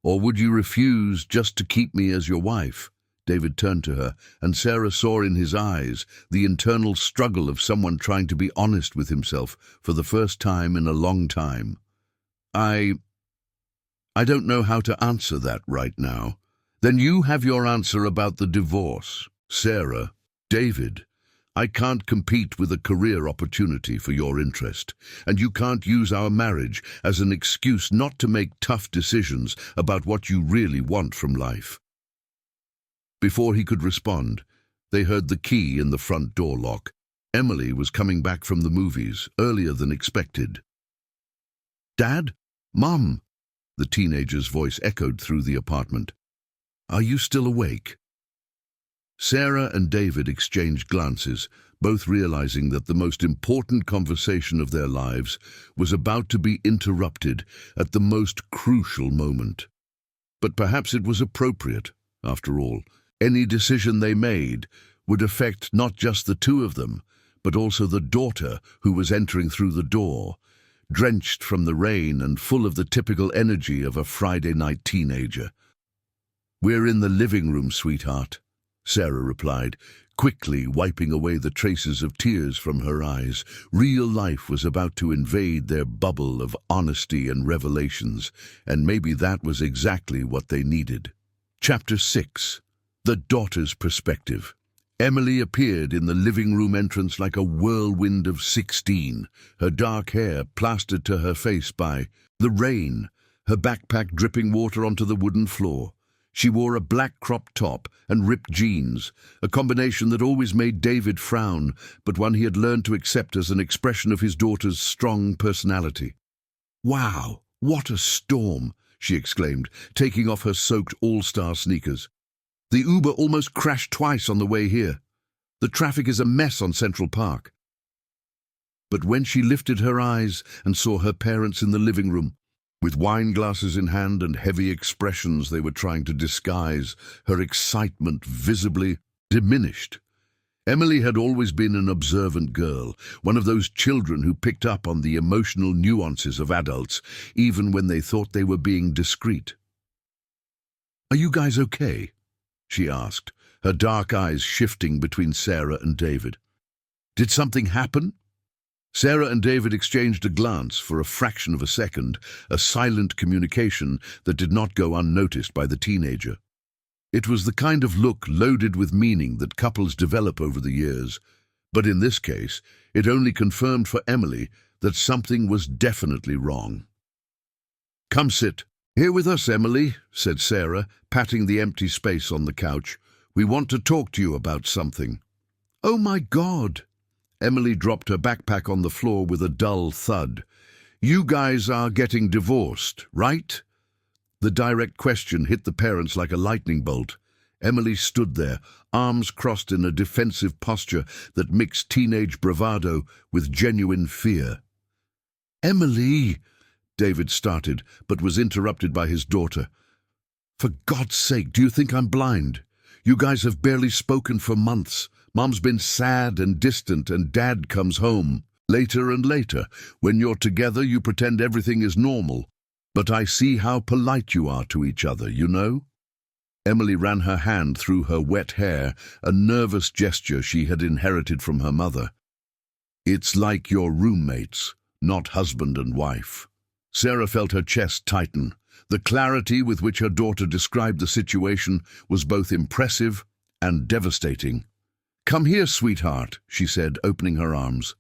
or would you refuse just to keep me as your wife? David turned to her, and Sarah saw in his eyes the internal struggle of someone trying to be honest with himself for the first time in a long time. I don't know how to answer that right now. Then you have your answer about the divorce. Sarah, David, I can't compete with a career opportunity for your interest, and you can't use our marriage as an excuse not to make tough decisions about what you really want from life. Before he could respond, they heard the key in the front door lock. Emily was coming back from the movies, earlier than expected. Dad? Mom? The teenager's voice echoed through the apartment. Are you still awake? Sarah and David exchanged glances, both realizing that the most important conversation of their lives was about to be interrupted at the most crucial moment. But perhaps it was appropriate, after all. Any decision they made would affect not just the two of them, but also the daughter who was entering through the door, drenched from the rain and full of the typical energy of a Friday night teenager. We're in the living room, sweetheart, Sarah replied, quickly wiping away the traces of tears from her eyes. Real life was about to invade their bubble of honesty and revelations, and maybe that was exactly what they needed. Chapter 6. The Daughter's Perspective. Emily appeared in the living room entrance like a whirlwind of 16, her dark hair plastered to her face by the rain, her backpack dripping water onto the wooden floor. She wore a black crop top and ripped jeans, a combination that always made David frown, but one he had learned to accept as an expression of his daughter's strong personality. Wow, what a storm, she exclaimed, taking off her soaked all-star sneakers. The Uber almost crashed twice on the way here. The traffic is a mess on Central Park. But when she lifted her eyes and saw her parents in the living room, with wine glasses in hand and heavy expressions they were trying to disguise, her excitement visibly diminished. Emily had always been an observant girl, one of those children who picked up on the emotional nuances of adults, even when they thought they were being discreet. "Are you guys okay?" she asked, her dark eyes shifting between Sarah and David. "Did something happen?" Sarah and David exchanged a glance for a fraction of a second, a silent communication that did not go unnoticed by the teenager. It was the kind of look loaded with meaning that couples develop over the years, but in this case, it only confirmed for Emily that something was definitely wrong. "Come sit. Here with us, Emily," said Sarah, patting the empty space on the couch. "We want to talk to you about something." "Oh my God!" Emily dropped her backpack on the floor with a dull thud. "You guys are getting divorced, right?" The direct question hit the parents like a lightning bolt. Emily stood there, arms crossed in a defensive posture that mixed teenage bravado with genuine fear. "Emily," David started, but was interrupted by his daughter. "For God's sake, do you think I'm blind? You guys have barely spoken for months. Mom's been sad and distant, and Dad comes home." Later and later, when you're together, you pretend everything is normal. But I see how polite you are to each other, you know? Emily ran her hand through her wet hair, a nervous gesture she had inherited from her mother. It's like you're roommates, not husband and wife. Sarah felt her chest tighten. The clarity with which her daughter described the situation was both impressive and devastating. "Come here, sweetheart," she said, opening her arms.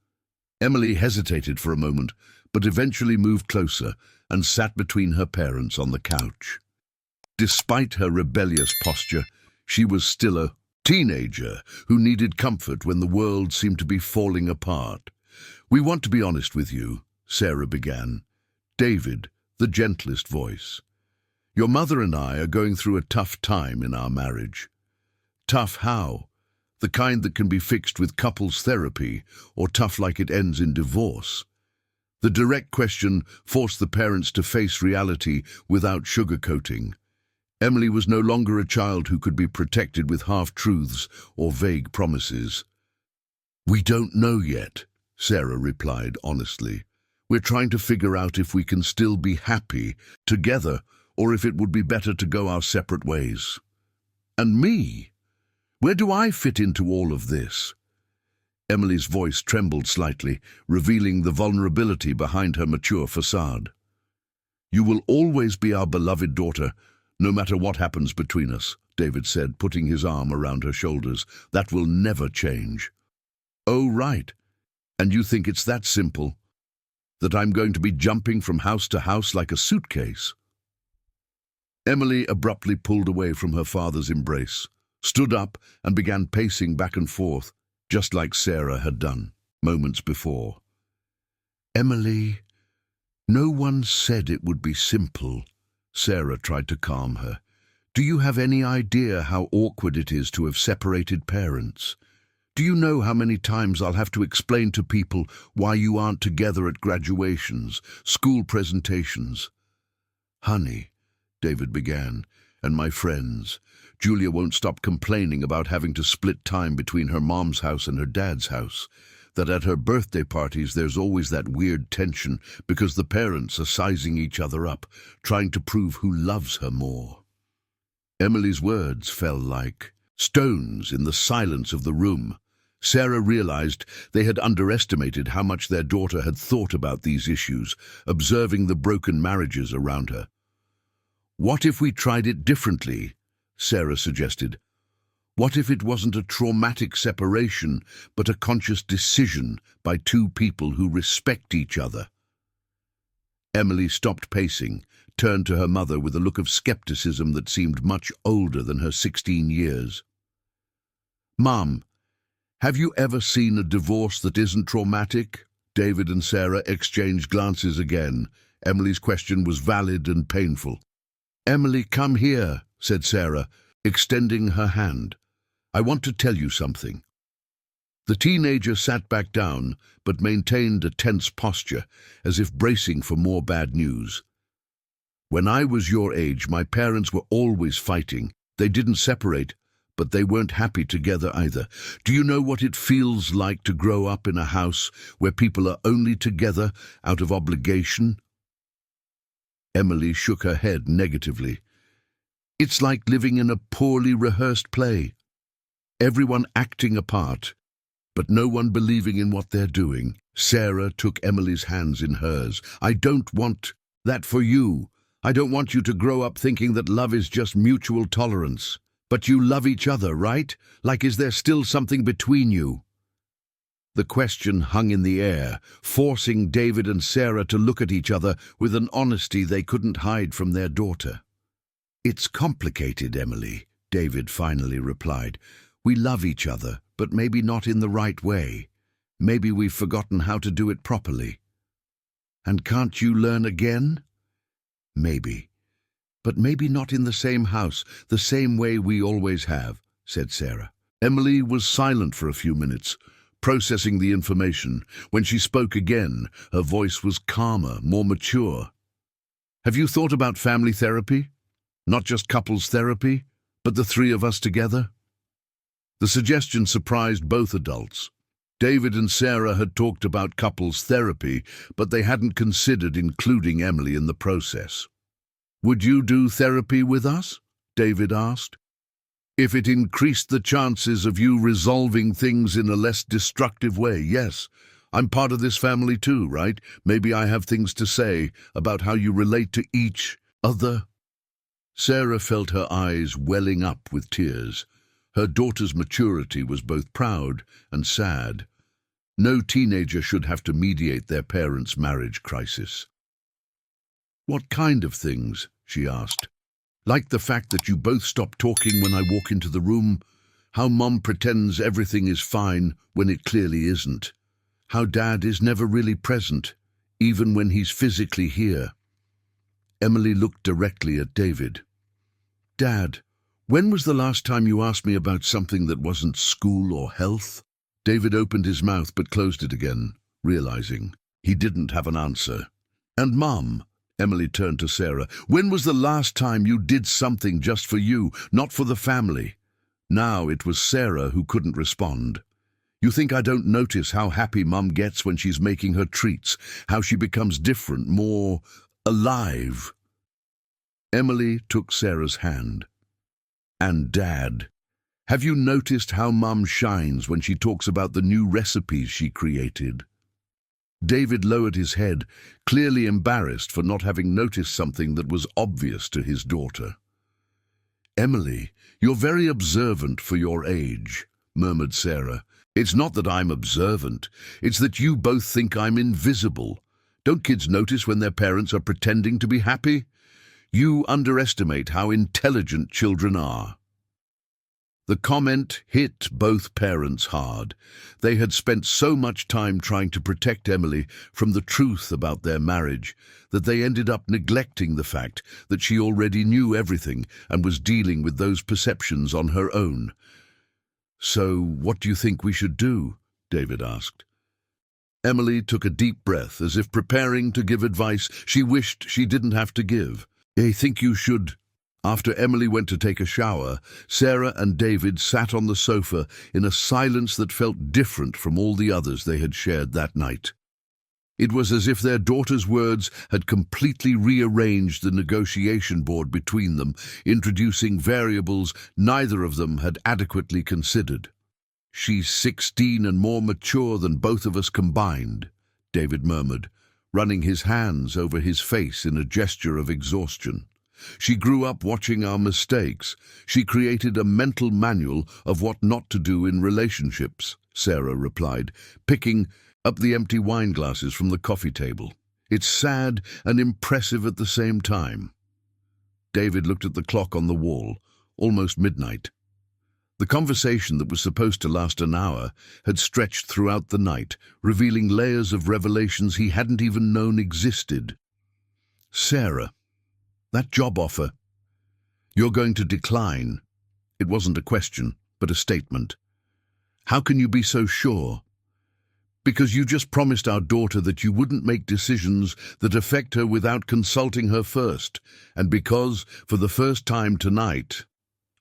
Emily hesitated for a moment, but eventually moved closer and sat between her parents on the couch. Despite her rebellious posture, she was still a teenager who needed comfort when the world seemed to be falling apart. "We want to be honest with you," Sarah began. David, the gentlest voice. "Your mother and I are going through a tough time in our marriage." "Tough how? The kind that can be fixed with couples therapy, or tough like it ends in divorce?" The direct question forced the parents to face reality without sugarcoating. Emily was no longer a child who could be protected with half-truths or vague promises. "We don't know yet," Sarah replied honestly. "We're trying to figure out if we can still be happy together or if it would be better to go our separate ways." "And me? Where do I fit into all of this?" Emily's voice trembled slightly, revealing the vulnerability behind her mature facade. "You will always be our beloved daughter, no matter what happens between us," David said, putting his arm around her shoulders. "That will never change." "Oh, right. And you think it's that simple? That I'm going to be jumping from house to house like a suitcase?" Emily abruptly pulled away from her father's embrace, stood up and began pacing back and forth, just like Sarah had done moments before. "Emily, no one said it would be simple," Sarah tried to calm her. "Do you have any idea how awkward it is to have separated parents? Do you know how many times I'll have to explain to people why you aren't together at graduations, school presentations?" "Honey," David began, "and my friends, Julia won't stop complaining about having to split time between her mom's house and her dad's house, that at her birthday parties there's always that weird tension because the parents are sizing each other up, trying to prove who loves her more." Emily's words fell like stones in the silence of the room. Sarah realized they had underestimated how much their daughter had thought about these issues, observing the broken marriages around her. "What if we tried it differently?" Sarah suggested. "What if it wasn't a traumatic separation, but a conscious decision by two people who respect each other?" Emily stopped pacing, turned to her mother with a look of skepticism that seemed much older than her 16 years. "Mom, have you ever seen a divorce that isn't traumatic?" David and Sarah exchanged glances again. Emily's question was valid and painful. "Emily, come here," said Sarah, extending her hand. "I want to tell you something." The teenager sat back down, but maintained a tense posture, as if bracing for more bad news. "When I was your age, my parents were always fighting. They didn't separate, but they weren't happy together either. Do you know what it feels like to grow up in a house where people are only together out of obligation?" Emily shook her head negatively. "It's like living in a poorly rehearsed play. Everyone acting a part, but no one believing in what they're doing." Sarah took Emily's hands in hers. "I don't want that for you. I don't want you to grow up thinking that love is just mutual tolerance. But you love each other, right? Like, is there still something between you?" The question hung in the air, forcing David and Sarah to look at each other with an honesty they couldn't hide from their daughter. "It's complicated, Emily," David finally replied. "We love each other, but maybe not in the right way. Maybe we've forgotten how to do it properly." "And can't you learn again?" "Maybe. But maybe not in the same house, the same way we always have," said Sarah. Emily was silent for a few minutes, processing the information. When she spoke again, her voice was calmer, more mature. "Have you thought about family therapy? Not just couples therapy, but the three of us together?" The suggestion surprised both adults. David and Sarah had talked about couples therapy, but they hadn't considered including Emily in the process. "Would you do therapy with us?" David asked. "If it increased the chances of you resolving things in a less destructive way, yes. I'm part of this family too, right? Maybe I have things to say about how you relate to each other." Sarah felt her eyes welling up with tears. Her daughter's maturity was both proud and sad. No teenager should have to mediate their parents' marriage crisis. "What kind of things?" she asked. "Like the fact that you both stop talking when I walk into the room, how Mom pretends everything is fine when it clearly isn't, how Dad is never really present, even when he's physically here." Emily looked directly at David. "Dad, when was the last time you asked me about something that wasn't school or health?" David opened his mouth but closed it again, realizing he didn't have an answer. "And Mom," Emily turned to Sarah, "when was the last time you did something just for you, not for the family?" Now it was Sarah who couldn't respond. "You think I don't notice how happy Mom gets when she's making her treats, how she becomes different, more alive?" Emily took Sarah's hand. "And Dad, have you noticed how Mum shines when she talks about the new recipes she created?" David lowered his head, clearly embarrassed for not having noticed something that was obvious to his daughter. "Emily, you're very observant for your age," murmured Sarah. "It's not that I'm observant, it's that you both think I'm invisible. Don't kids notice when their parents are pretending to be happy? You underestimate how intelligent children are." The comment hit both parents hard. They had spent so much time trying to protect Emily from the truth about their marriage that they ended up neglecting the fact that she already knew everything and was dealing with those perceptions on her own. "So, what do you think we should do?" David asked. Emily took a deep breath, as if preparing to give advice she wished she didn't have to give. "I think you should..." After Emily went to take a shower, Sarah and David sat on the sofa in a silence that felt different from all the others they had shared that night. It was as if their daughter's words had completely rearranged the negotiation board between them, introducing variables neither of them had adequately considered. "She's 16 and more mature than both of us combined," David murmured, running his hands over his face in a gesture of exhaustion. "She grew up watching our mistakes. She created a mental manual of what not to do in relationships," Sarah replied, picking up the empty wine glasses from the coffee table. "It's sad and impressive at the same time." David looked at the clock on the wall, almost midnight. The conversation that was supposed to last an hour had stretched throughout the night, revealing layers of revelations he hadn't even known existed. "Sarah, that job offer, you're going to decline." It wasn't a question, but a statement. "How can you be so sure?" "Because you just promised our daughter that you wouldn't make decisions that affect her without consulting her first, and because, for the first time tonight,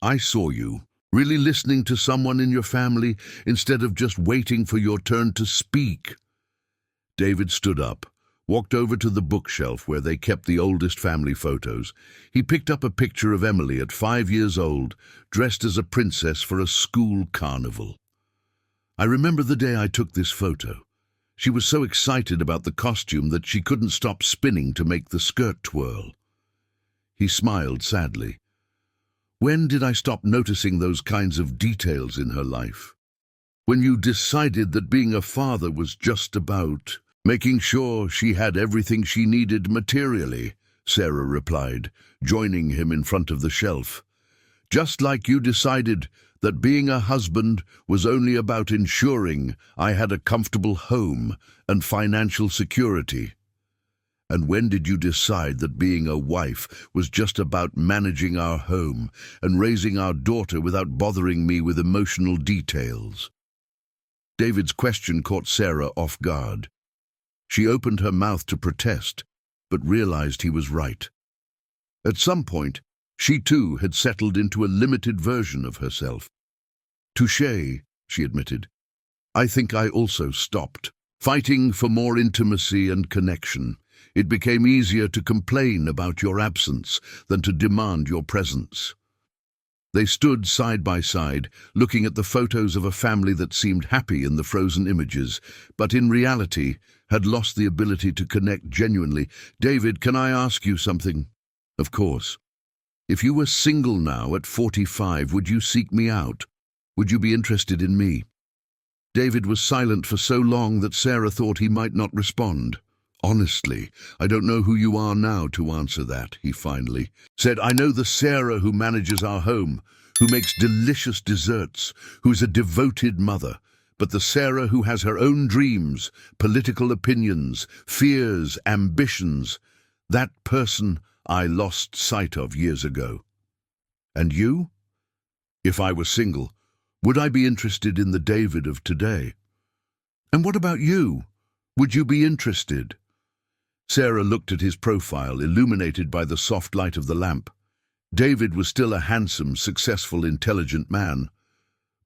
I saw you really listening to someone in your family instead of just waiting for your turn to speak." David stood up, walked over to the bookshelf where they kept the oldest family photos. He picked up a picture of Emily at 5 years old, dressed as a princess for a school carnival. "I remember the day I took this photo. She was so excited about the costume that she couldn't stop spinning to make the skirt twirl." He smiled sadly. "When did I stop noticing those kinds of details in her life? When you decided that being a father was just about making sure she had everything she needed materially," Sarah replied, joining him in front of the shelf. "Just like you decided that being a husband was only about ensuring I had a comfortable home and financial security. And when did you decide that being a wife was just about managing our home and raising our daughter without bothering me with emotional details?" David's question caught Sarah off guard. She opened her mouth to protest, but realized he was right. At some point, she too had settled into a limited version of herself. "Touché," she admitted. I think I also stopped, fighting for more intimacy and connection. It became easier to complain about your absence than to demand your presence. They stood side by side, looking at the photos of a family that seemed happy in the frozen images, but in reality had lost the ability to connect genuinely. "David, can I ask you something?" "Of course." "If you were single now at 45, would you seek me out? Would you be interested in me?" David was silent for so long that Sarah thought he might not respond. "Honestly, I don't know who you are now to answer that," he finally said. "I know the Sarah who manages our home, who makes delicious desserts, who's a devoted mother, but the Sarah who has her own dreams, political opinions, fears, ambitions, that person I lost sight of years ago." "And you? If I were single, would I be interested in the David of today?" "And what about you? Would you be interested?" Sarah looked at his profile, illuminated by the soft light of the lamp. David was still a handsome, successful, intelligent man,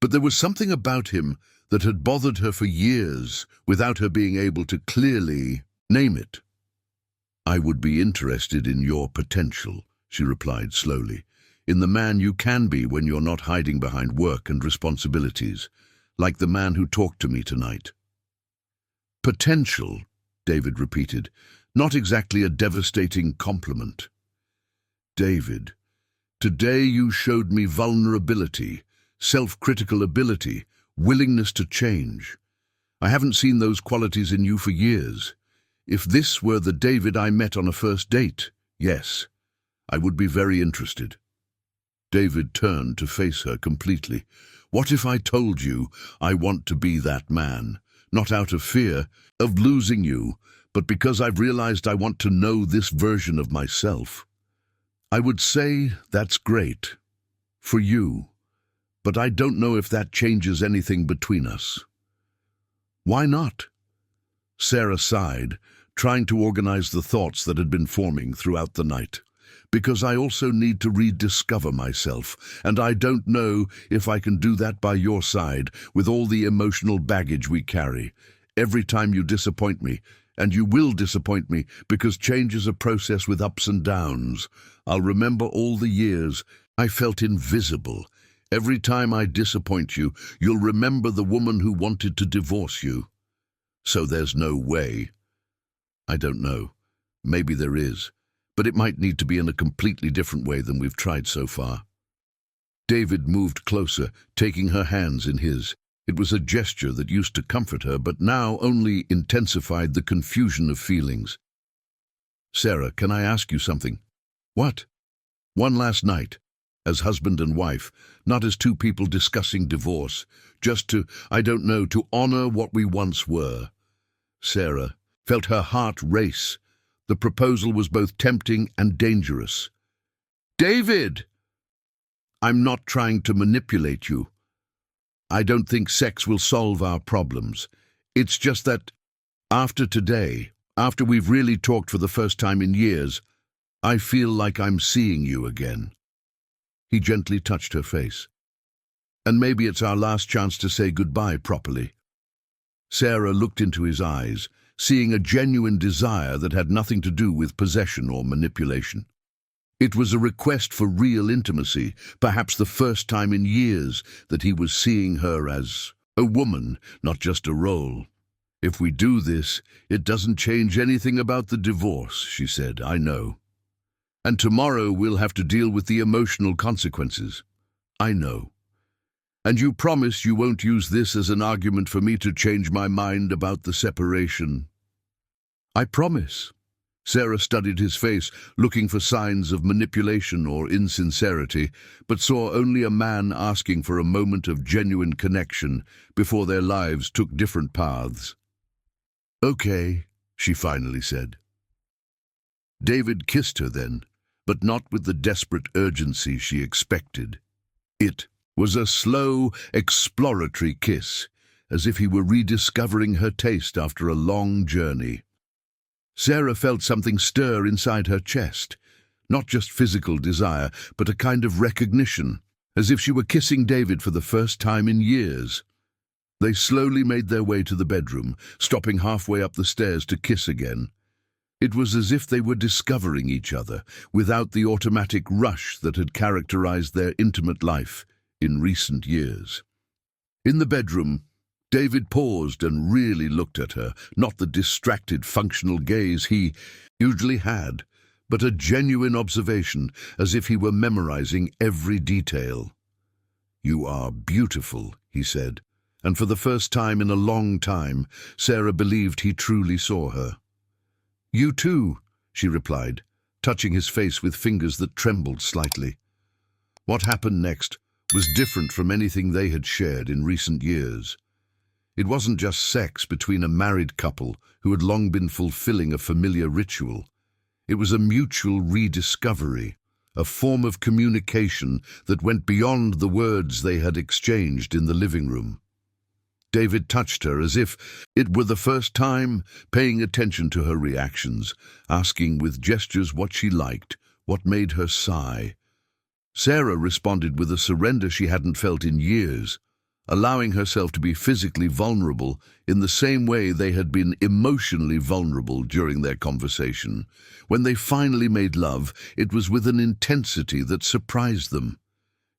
but there was something about him that had bothered her for years without her being able to clearly name it. "I would be interested in your potential," she replied slowly, "in the man you can be when you're not hiding behind work and responsibilities, like the man who talked to me tonight." "Potential," David repeated, not exactly a devastating compliment. "David, today you showed me vulnerability, self-critical ability, willingness to change. I haven't seen those qualities in you for years. If this were the David I met on a first date, yes, I would be very interested." David turned to face her completely. "What if I told you I want to be that man, not out of fear of losing you, but because I've realized I want to know this version of myself?" "I would say that's great, for you, but I don't know if that changes anything between us." "Why not?" Sarah sighed, trying to organize the thoughts that had been forming throughout the night. "Because I also need to rediscover myself, and I don't know if I can do that by your side, with all the emotional baggage we carry. Every time you disappoint me, and you will disappoint me, because change is a process with ups and downs, I'll remember all the years I felt invisible. Every time I disappoint you, you'll remember the woman who wanted to divorce you. So there's no way." "I don't know. Maybe there is. But it might need to be in a completely different way than we've tried so far." David moved closer, taking her hands in his. It was a gesture that used to comfort her, but now only intensified the confusion of feelings. "Sarah, can I ask you something?" "What?" "One last night, as husband and wife, not as two people discussing divorce, just to, I don't know, to honor what we once were." Sarah felt her heart race. The proposal was both tempting and dangerous. "David! I'm not trying to manipulate you. I don't think sex will solve our problems. It's just that, after today, after we've really talked for the first time in years, I feel like I'm seeing you again." He gently touched her face. "And maybe it's our last chance to say goodbye properly." Sarah looked into his eyes, seeing a genuine desire that had nothing to do with possession or manipulation. It was a request for real intimacy, perhaps the first time in years that he was seeing her as a woman, not just a role. "If we do this, it doesn't change anything about the divorce," she said, "I know. And tomorrow we'll have to deal with the emotional consequences. I know. And you promise you won't use this as an argument for me to change my mind about the separation?" "I promise." Sarah studied his face, looking for signs of manipulation or insincerity, but saw only a man asking for a moment of genuine connection before their lives took different paths. "Okay," she finally said. David kissed her then, but not with the desperate urgency she expected. It was a slow, exploratory kiss, as if he were rediscovering her taste after a long journey. Sarah felt something stir inside her chest, not just physical desire, but a kind of recognition, as if she were kissing David for the first time in years. They slowly made their way to the bedroom, stopping halfway up the stairs to kiss again. It was as if they were discovering each other, without the automatic rush that had characterized their intimate life in recent years. In the bedroom, David paused and really looked at her, not the distracted, functional gaze he usually had, but a genuine observation, as if he were memorizing every detail. "You are beautiful," he said, and for the first time in a long time, Sarah believed he truly saw her. "You too," she replied, touching his face with fingers that trembled slightly. What happened next was different from anything they had shared in recent years. It wasn't just sex between a married couple who had long been fulfilling a familiar ritual. It was a mutual rediscovery, a form of communication that went beyond the words they had exchanged in the living room. David touched her as if it were the first time, paying attention to her reactions, asking with gestures what she liked, what made her sigh. Sarah responded with a surrender she hadn't felt in years, allowing herself to be physically vulnerable in the same way they had been emotionally vulnerable during their conversation. When they finally made love, it was with an intensity that surprised them.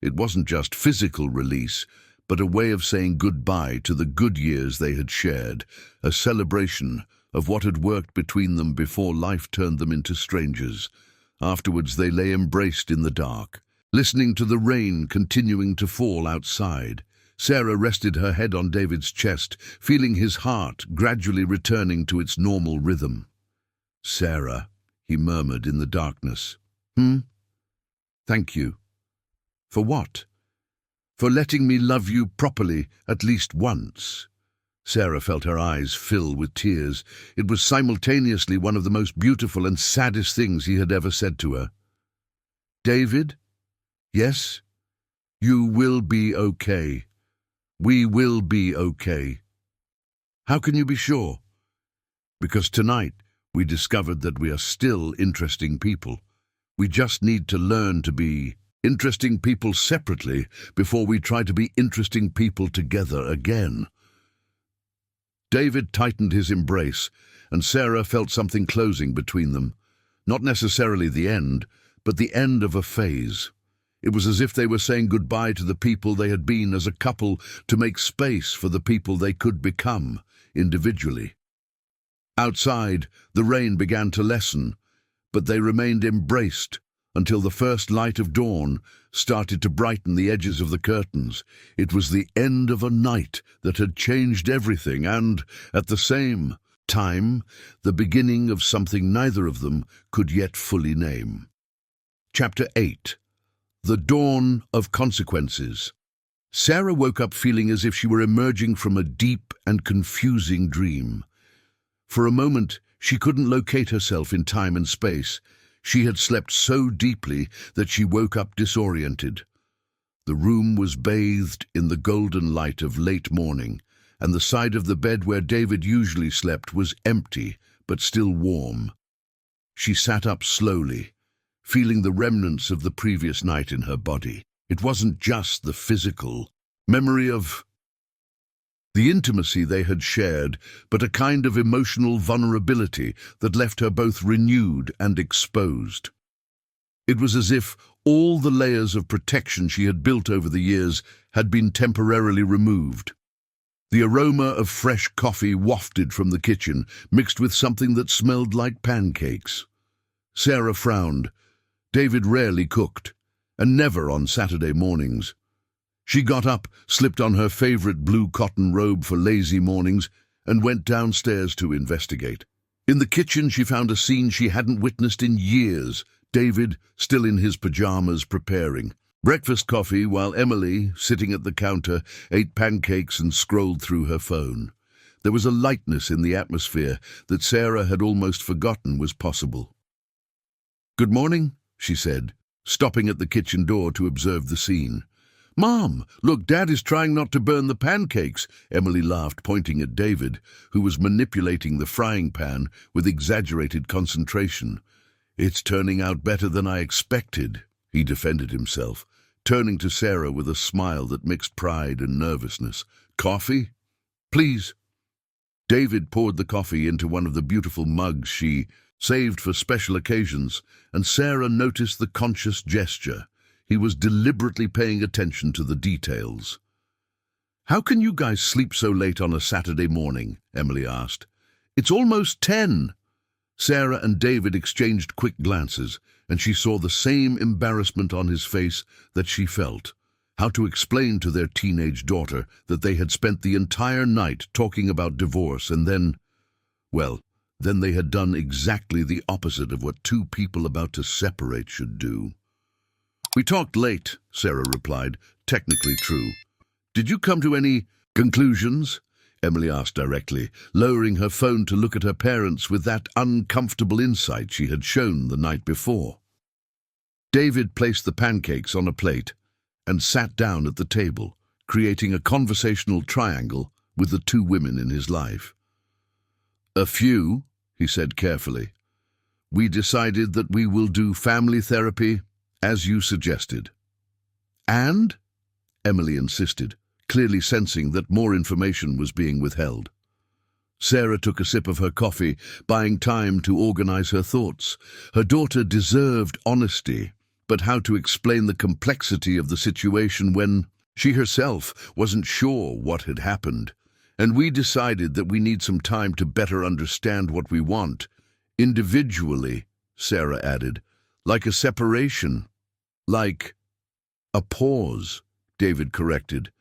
It wasn't just physical release, but a way of saying goodbye to the good years they had shared, a celebration of what had worked between them before life turned them into strangers. Afterwards they lay embraced in the dark, listening to the rain continuing to fall outside. Sarah rested her head on David's chest, feeling his heart gradually returning to its normal rhythm. "Sarah," he murmured in the darkness. "Thank you." "For what?" "For letting me love you properly at least once." Sarah felt her eyes fill with tears. It was simultaneously one of the most beautiful and saddest things he had ever said to her. "David? Yes? You will be okay. We will be okay." "How can you be sure?" "Because tonight we discovered that we are still interesting people. We just need to learn to be interesting people separately before we try to be interesting people together again." David tightened his embrace, and Sarah felt something closing between them. Not necessarily the end, but the end of a phase. It was as if they were saying goodbye to the people they had been as a couple to make space for the people they could become individually. Outside, the rain began to lessen, but they remained embraced until the first light of dawn started to brighten the edges of the curtains. It was the end of a night that had changed everything and, at the same time, the beginning of something neither of them could yet fully name. Chapter 8. The Dawn of Consequences. Sarah woke up feeling as if she were emerging from a deep and confusing dream. For a moment, she couldn't locate herself in time and space. She had slept so deeply that she woke up disoriented. The room was bathed in the golden light of late morning, and the side of the bed where David usually slept was empty, but still warm. She sat up slowly, feeling the remnants of the previous night in her body. It wasn't just the physical memory of the intimacy they had shared, but a kind of emotional vulnerability that left her both renewed and exposed. It was as if all the layers of protection she had built over the years had been temporarily removed. The aroma of fresh coffee wafted from the kitchen, mixed with something that smelled like pancakes. Sarah frowned. David rarely cooked, and never on Saturday mornings. She got up, slipped on her favorite blue cotton robe for lazy mornings, and went downstairs to investigate. In the kitchen she found a scene she hadn't witnessed in years. David, still in his pajamas, preparing breakfast coffee, while Emily, sitting at the counter, ate pancakes and scrolled through her phone. There was a lightness in the atmosphere that Sarah had almost forgotten was possible. "Good morning," she said, stopping at the kitchen door to observe the scene. "Mom, look, Dad is trying not to burn the pancakes," Emily laughed, pointing at David, who was manipulating the frying pan with exaggerated concentration. "It's turning out better than I expected," he defended himself, turning to Sarah with a smile that mixed pride and nervousness. "Coffee?" please." David poured the coffee into one of the beautiful mugs she saved for special occasions, and Sarah noticed the conscious gesture. He was deliberately paying attention to the details. "How can you guys sleep so late on a Saturday morning?" Emily asked. "It's almost 10. Sarah and David exchanged quick glances, and she saw the same embarrassment on his face that she felt. How to explain to their teenage daughter that they had spent the entire night talking about divorce and then they had done exactly the opposite of what two people about to separate should do. "We talked late," Sarah replied. "Technically true. Did you come to any conclusions?" Emily asked directly, lowering her phone to look at her parents with that uncomfortable insight she had shown the night before. David placed the pancakes on a plate and sat down at the table, creating a conversational triangle with the two women in his life. "A few," he said carefully. "We decided that we will do family therapy, as you suggested." "And?" Emily insisted, clearly sensing that more information was being withheld. Sarah took a sip of her coffee, buying time to organize her thoughts. Her daughter deserved honesty, but how to explain the complexity of the situation when she herself wasn't sure what had happened? "And we decided that we need some time to better understand what we want. Individually," Sarah added, "like a separation." "Like a pause," David corrected,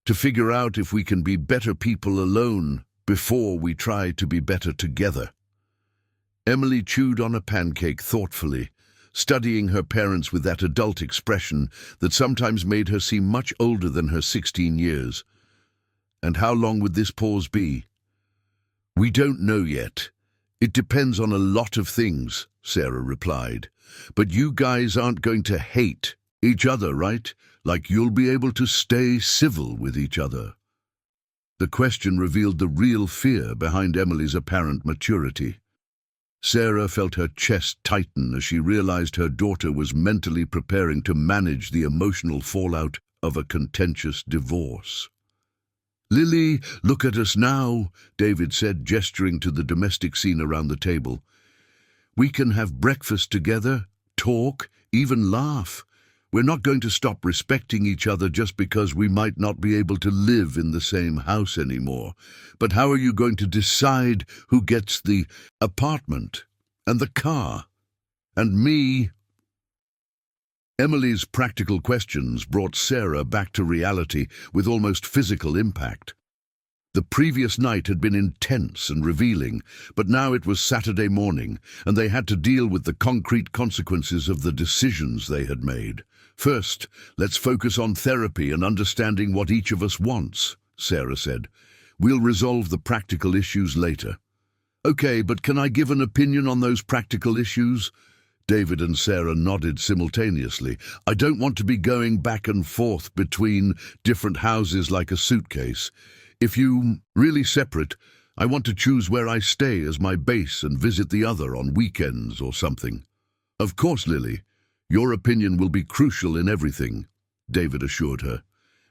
"to figure out if we can be better people alone before we try to be better together." Emily chewed on a pancake thoughtfully, studying her parents with that adult expression that sometimes made her seem much older than her 16 years. "And how long would this pause be?" "We don't know yet. It depends on a lot of things," Sarah replied. "But you guys aren't going to hate each other, right? Like you'll be able to stay civil with each other." The question revealed the real fear behind Emily's apparent maturity. Sarah felt her chest tighten as she realized her daughter was mentally preparing to manage the emotional fallout of a contentious divorce. "Lily, look at us now," David said, gesturing to the domestic scene around the table. "We can have breakfast together, talk, even laugh. We're not going to stop respecting each other just because we might not be able to live in the same house anymore. But how are you going to decide who gets the apartment and the car? And me?" Emily's practical questions brought Sarah back to reality with almost physical impact. The previous night had been intense and revealing, but now it was Saturday morning, and they had to deal with the concrete consequences of the decisions they had made. "First, let's focus on therapy and understanding what each of us wants," Sarah said. "We'll resolve the practical issues later." "Okay, but can I give an opinion on those practical issues?" David and Sarah nodded simultaneously. "I don't want to be going back and forth between different houses like a suitcase. If you really separate, I want to choose where I stay as my base and visit the other on weekends or something." "Of course, Lily. Your opinion will be crucial in everything," David assured her.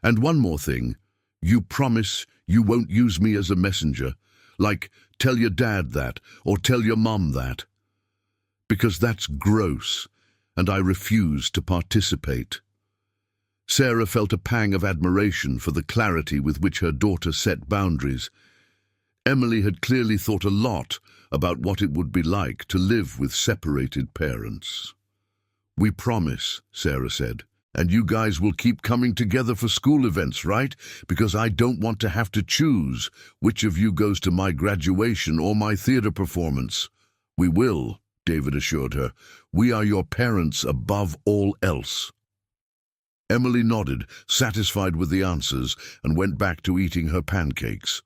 "And one more thing. You promise you won't use me as a messenger? Like, tell your dad that, or tell your mom that? Because that's gross, and I refuse to participate." Sarah felt a pang of admiration for the clarity with which her daughter set boundaries. Emily had clearly thought a lot about what it would be like to live with separated parents. "We promise," Sarah said. "And you guys will keep coming together for school events, right? Because I don't want to have to choose which of you goes to my graduation or my theater performance." "We will," David assured her. "We are your parents above all else." Emily nodded, satisfied with the answers, and went back to eating her pancakes.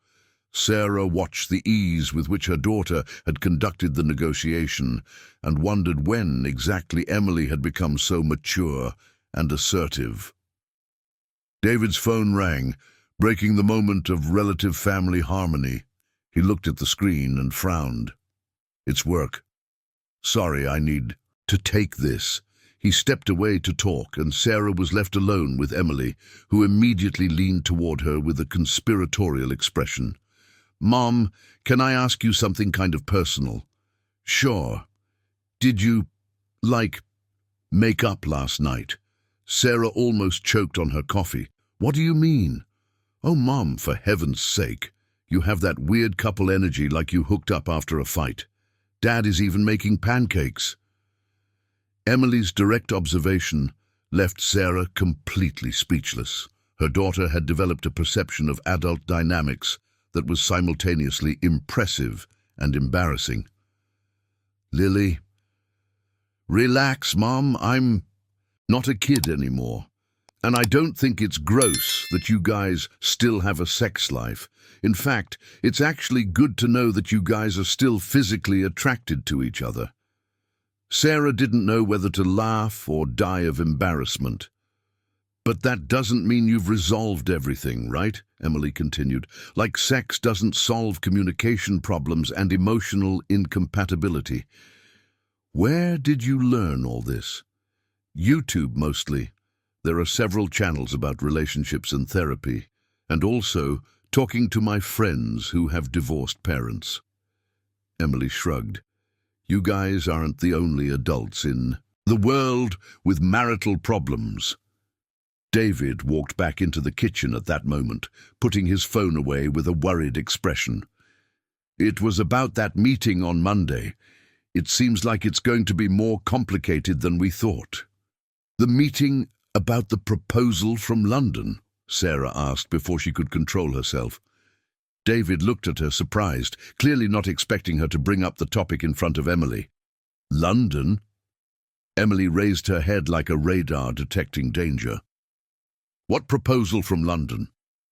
Sarah watched the ease with which her daughter had conducted the negotiation and wondered when exactly Emily had become so mature and assertive. David's phone rang, breaking the moment of relative family harmony. He looked at the screen and frowned. "It's work. Sorry, I need to take this," He stepped away to talk, and Sarah was left alone with Emily, who immediately leaned toward her with a conspiratorial expression. "Mom, can I ask you something kind of personal?" "Sure. Did you, make up last night?" Sarah almost choked on her coffee. "What do you mean?" "Oh, Mom, for heaven's sake. You have that weird couple energy like you hooked up after a fight. Dad is even making pancakes." Emily's direct observation left Sarah completely speechless. Her daughter had developed a perception of adult dynamics that was simultaneously impressive and embarrassing. "Lily, relax, Mom. I'm not a kid anymore. And I don't think it's gross that you guys still have a sex life. In fact, it's actually good to know that you guys are still physically attracted to each other." Sarah didn't know whether to laugh or die of embarrassment. "But that doesn't mean you've resolved everything, right?" Emily continued. "Like sex doesn't solve communication problems and emotional incompatibility." "Where did you learn all this?" "YouTube mostly. There are several channels about relationships and therapy, and also talking to my friends who have divorced parents." Emily shrugged. "You guys aren't the only adults in the world with marital problems." David walked back into the kitchen at that moment, putting his phone away with a worried expression. "It was about that meeting on Monday. It seems like it's going to be more complicated than we thought." "The meeting about the proposal from London?" Sarah asked before she could control herself. David looked at her, surprised, clearly not expecting her to bring up the topic in front of Emily. "London?" Emily raised her head like a radar detecting danger. "What proposal from London?"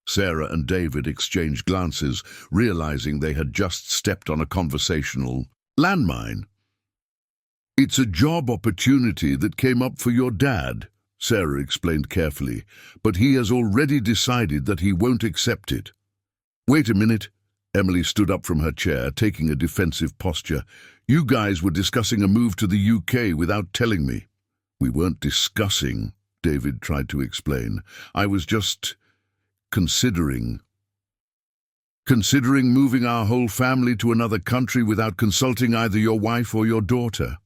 Sarah and David exchanged glances, realizing they had just stepped on a conversational landmine. "It's a job opportunity that came up for your dad," Sarah explained carefully, "but he has already decided that he won't accept it." "Wait a minute." Emily stood up from her chair, taking a defensive posture. "You guys were discussing a move to the UK without telling me." "We weren't discussing," David tried to explain. "I was just considering moving our whole family to another country without consulting either your wife or your daughter."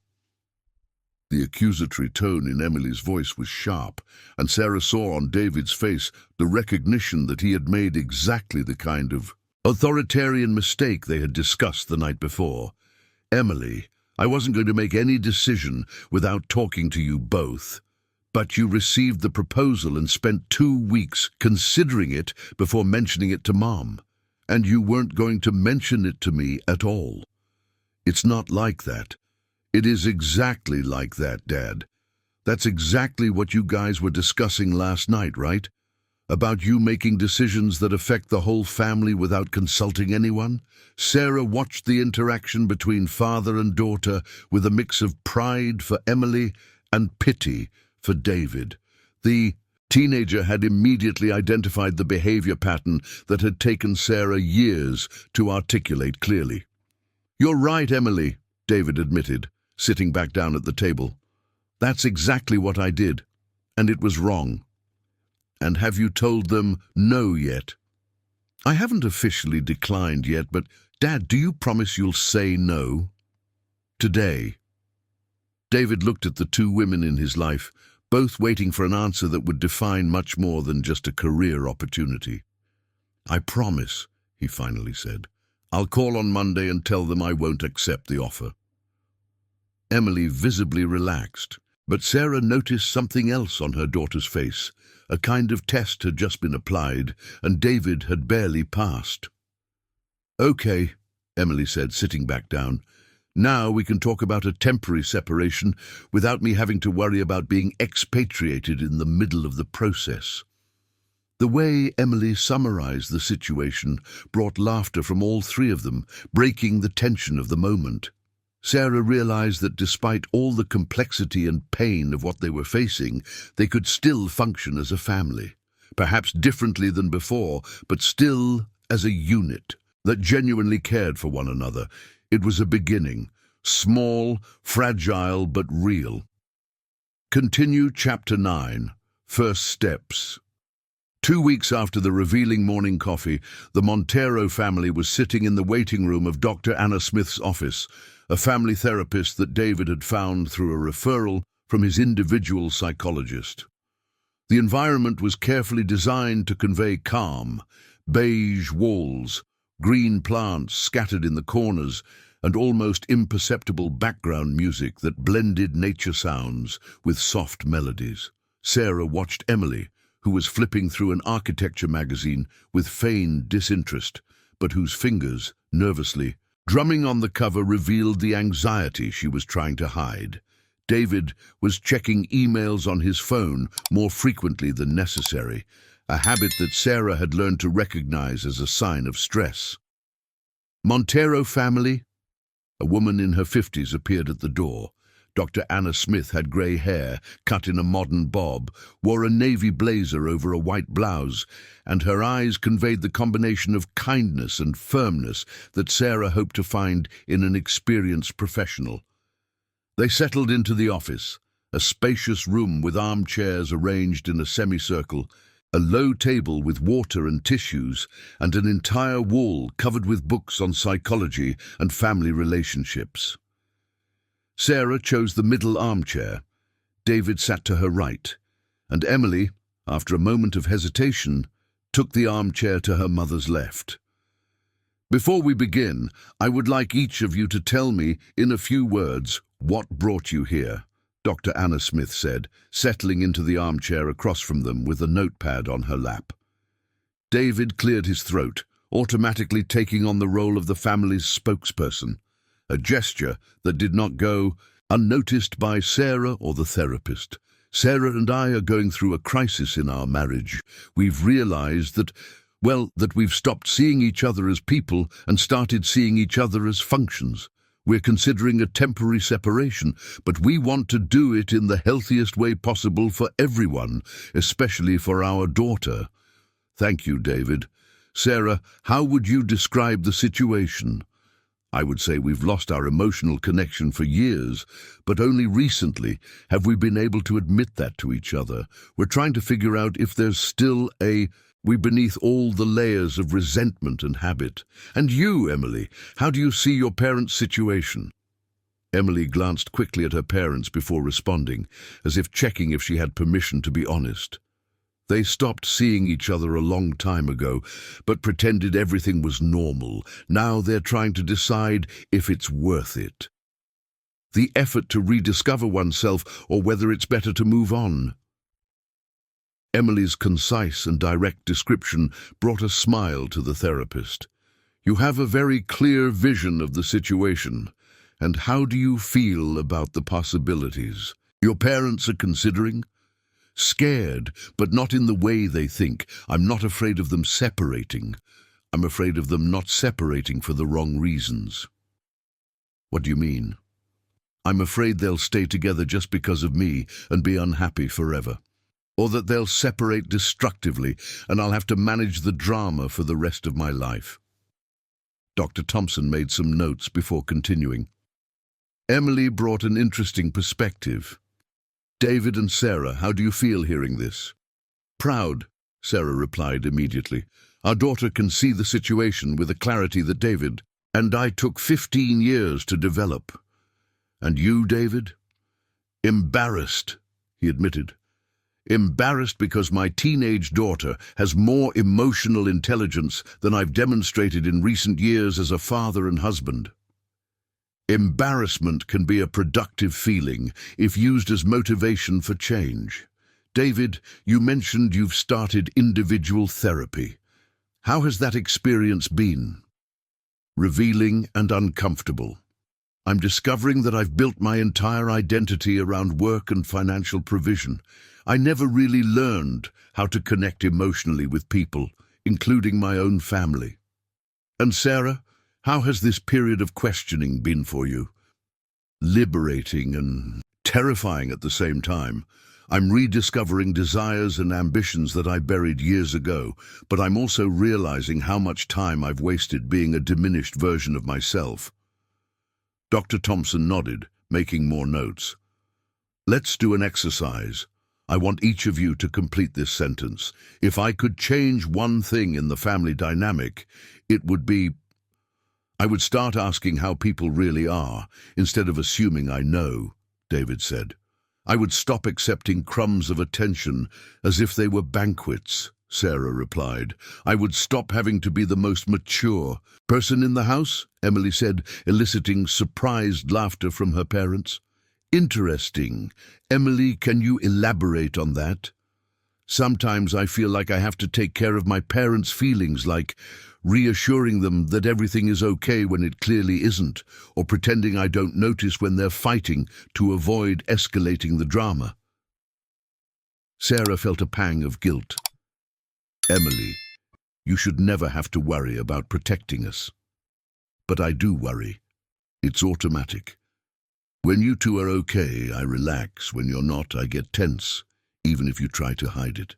The accusatory tone in Emily's voice was sharp, and Sarah saw on David's face the recognition that he had made exactly the kind of authoritarian mistake they had discussed the night before. "Emily, I wasn't going to make any decision without talking to you both. But you received the proposal and spent 2 weeks considering it before mentioning it to Mom. And you weren't going to mention it to me at all. It's not like that. It is exactly like that, Dad. That's exactly what you guys were discussing last night, right? About you making decisions that affect the whole family without consulting anyone?" Sarah watched the interaction between father and daughter with a mix of pride for Emily and pity for David. The teenager had immediately identified the behavior pattern that had taken Sarah years to articulate clearly. "You're right, Emily," David admitted, sitting back down at the table. "That's exactly what I did, and it was wrong." "And have you told them no yet?" "I haven't officially declined yet, but Dad, do you promise you'll say no?" "Today." David looked at the 2 women in his life, both waiting for an answer that would define much more than just a career opportunity. "I promise," he finally said. "I'll call on Monday and tell them I won't accept the offer." Emily visibly relaxed, but Sarah noticed something else on her daughter's face. A kind of test had just been applied, and David had barely passed. "Okay," Emily said, sitting back down. "Now we can talk about a temporary separation without me having to worry about being expatriated in the middle of the process." The way Emily summarized the situation brought laughter from all 3 of them, breaking the tension of the moment. Sarah realized that despite all the complexity and pain of what they were facing, they could still function as a family, perhaps differently than before, but still as a unit that genuinely cared for one another. It was a beginning, small, fragile, but real. Continue Chapter 9, First Steps. 2 weeks after the revealing morning coffee, the Montero family was sitting in the waiting room of Dr. Anna Smith's office, a family therapist that David had found through a referral from his individual psychologist. The environment was carefully designed to convey calm: beige walls, green plants scattered in the corners, and almost imperceptible background music that blended nature sounds with soft melodies. Sarah watched Emily, who was flipping through an architecture magazine with feigned disinterest, but whose fingers, nervously drumming on the cover, revealed the anxiety she was trying to hide. David was checking emails on his phone more frequently than necessary, a habit that Sarah had learned to recognize as a sign of stress. Montero family? A woman in her 50s appeared at the door. Dr. Anna Smith had grey hair, cut in a modern bob, wore a navy blazer over a white blouse, and her eyes conveyed the combination of kindness and firmness that Sarah hoped to find in an experienced professional. They settled into the office, a spacious room with armchairs arranged in a semicircle, a low table with water and tissues, and an entire wall covered with books on psychology and family relationships. Sarah chose the middle armchair. David sat to her right, and Emily, after a moment of hesitation, took the armchair to her mother's left. Before we begin, I would like each of you to tell me, in a few words, what brought you here, Dr. Anna Smith said, settling into the armchair across from them with a notepad on her lap. David cleared his throat, automatically taking on the role of the family's spokesperson, a gesture that did not go unnoticed by Sarah or the therapist. Sarah and I are going through a crisis in our marriage. We've realized that we've stopped seeing each other as people and started seeing each other as functions. We're considering a temporary separation, but we want to do it in the healthiest way possible for everyone, especially for our daughter. Thank you, David. Sarah, how would you describe the situation? I would say we've lost our emotional connection for years, but only recently have we been able to admit that to each other. We're trying to figure out if there's still we beneath all the layers of resentment and habit. And you, Emily, how do you see your parents' situation? Emily glanced quickly at her parents before responding, as if checking if she had permission to be honest. They stopped seeing each other a long time ago, but pretended everything was normal. Now they're trying to decide if it's worth it. The effort to rediscover oneself, or whether it's better to move on. Emily's concise and direct description brought a smile to the therapist. You have a very clear vision of the situation. And how do you feel about the possibilities? Your parents are considering? Scared, but not in the way they think. I'm not afraid of them separating. I'm afraid of them not separating for the wrong reasons. What do you mean? I'm afraid they'll stay together just because of me and be unhappy forever. Or that they'll separate destructively and I'll have to manage the drama for the rest of my life. Dr. Thompson made some notes before continuing. Emily brought an interesting perspective. David and Sarah, how do you feel hearing this? Proud, Sarah replied immediately. Our daughter can see the situation with a clarity that David and I took 15 years to develop. And you, David? Embarrassed, he admitted. Embarrassed because my teenage daughter has more emotional intelligence than I've demonstrated in recent years as a father and husband. Embarrassment can be a productive feeling if used as motivation for change. David, you mentioned you've started individual therapy. How has that experience been? Revealing and uncomfortable. I'm discovering that I've built my entire identity around work and financial provision. I never really learned how to connect emotionally with people, including my own family. And Sarah, how has this period of questioning been for you? Liberating and terrifying at the same time. I'm rediscovering desires and ambitions that I buried years ago, but I'm also realizing how much time I've wasted being a diminished version of myself. Dr. Thompson nodded, making more notes. Let's do an exercise. I want each of you to complete this sentence. If I could change one thing in the family dynamic, it would be, I would start asking how people really are, instead of assuming I know, David said. I would stop accepting crumbs of attention as if they were banquets, Sarah replied. I would stop having to be the most mature person in the house, Emily said, eliciting surprised laughter from her parents. Interesting. Emily, can you elaborate on that? Sometimes I feel like I have to take care of my parents' feelings, like reassuring them that everything is okay when it clearly isn't, or pretending I don't notice when they're fighting to avoid escalating the drama. Sarah felt a pang of guilt. Emily, you should never have to worry about protecting us. But I do worry. It's automatic. When you two are okay, I relax. When you're not, I get tense, even if you try to hide it.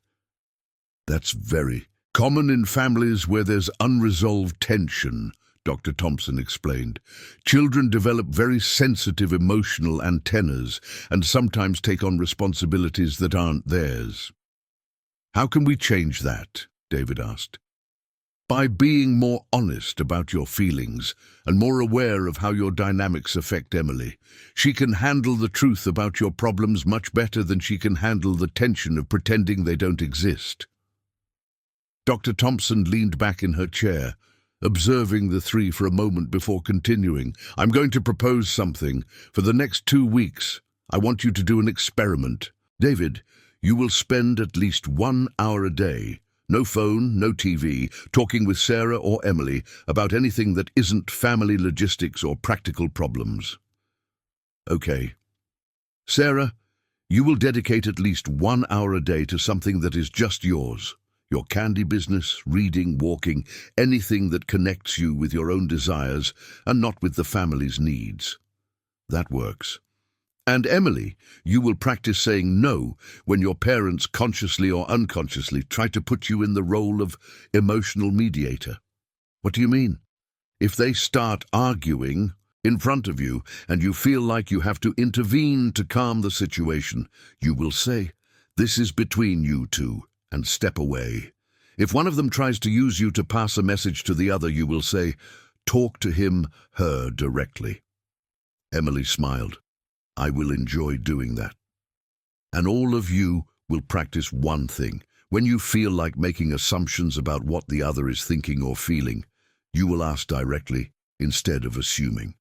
That's very common in families where there's unresolved tension, Dr. Thompson explained. Children develop very sensitive emotional antennas and sometimes take on responsibilities that aren't theirs. How can we change that? David asked. By being more honest about your feelings and more aware of how your dynamics affect Emily. She can handle the truth about your problems much better than she can handle the tension of pretending they don't exist. Dr. Thompson leaned back in her chair, observing the three for a moment before continuing. I'm going to propose something. For the next 2 weeks, I want you to do an experiment. David, you will spend at least 1 hour a day, no phone, no TV, talking with Sarah or Emily about anything that isn't family logistics or practical problems. Okay. Sarah, you will dedicate at least 1 hour a day to something that is just yours. Your candy business, reading, walking, anything that connects you with your own desires and not with the family's needs. That works. And Emily, you will practice saying no when your parents consciously or unconsciously try to put you in the role of emotional mediator. What do you mean? If they start arguing in front of you and you feel like you have to intervene to calm the situation, you will say, "This is between you two," and step away. If one of them tries to use you to pass a message to the other, you will say, "Talk to him, her directly." Emily smiled. I will enjoy doing that. And all of you will practice one thing. When you feel like making assumptions about what the other is thinking or feeling, you will ask directly instead of assuming.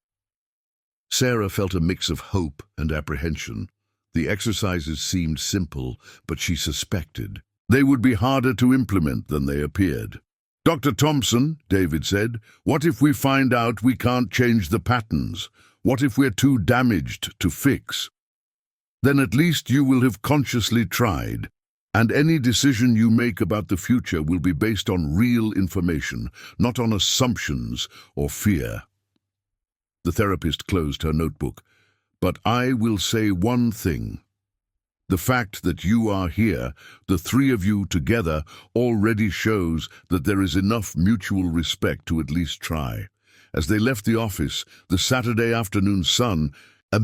Sarah felt a mix of hope and apprehension. The exercises seemed simple, but she suspected they would be harder to implement than they appeared. Dr. Thompson, David said, what if we find out we can't change the patterns? What if we're too damaged to fix? Then at least you will have consciously tried, and any decision you make about the future will be based on real information, not on assumptions or fear. The therapist closed her notebook. But I will say one thing. The fact that you are here, the three of you together, already shows that there is enough mutual respect to at least try. As they left the office, the Saturday afternoon sun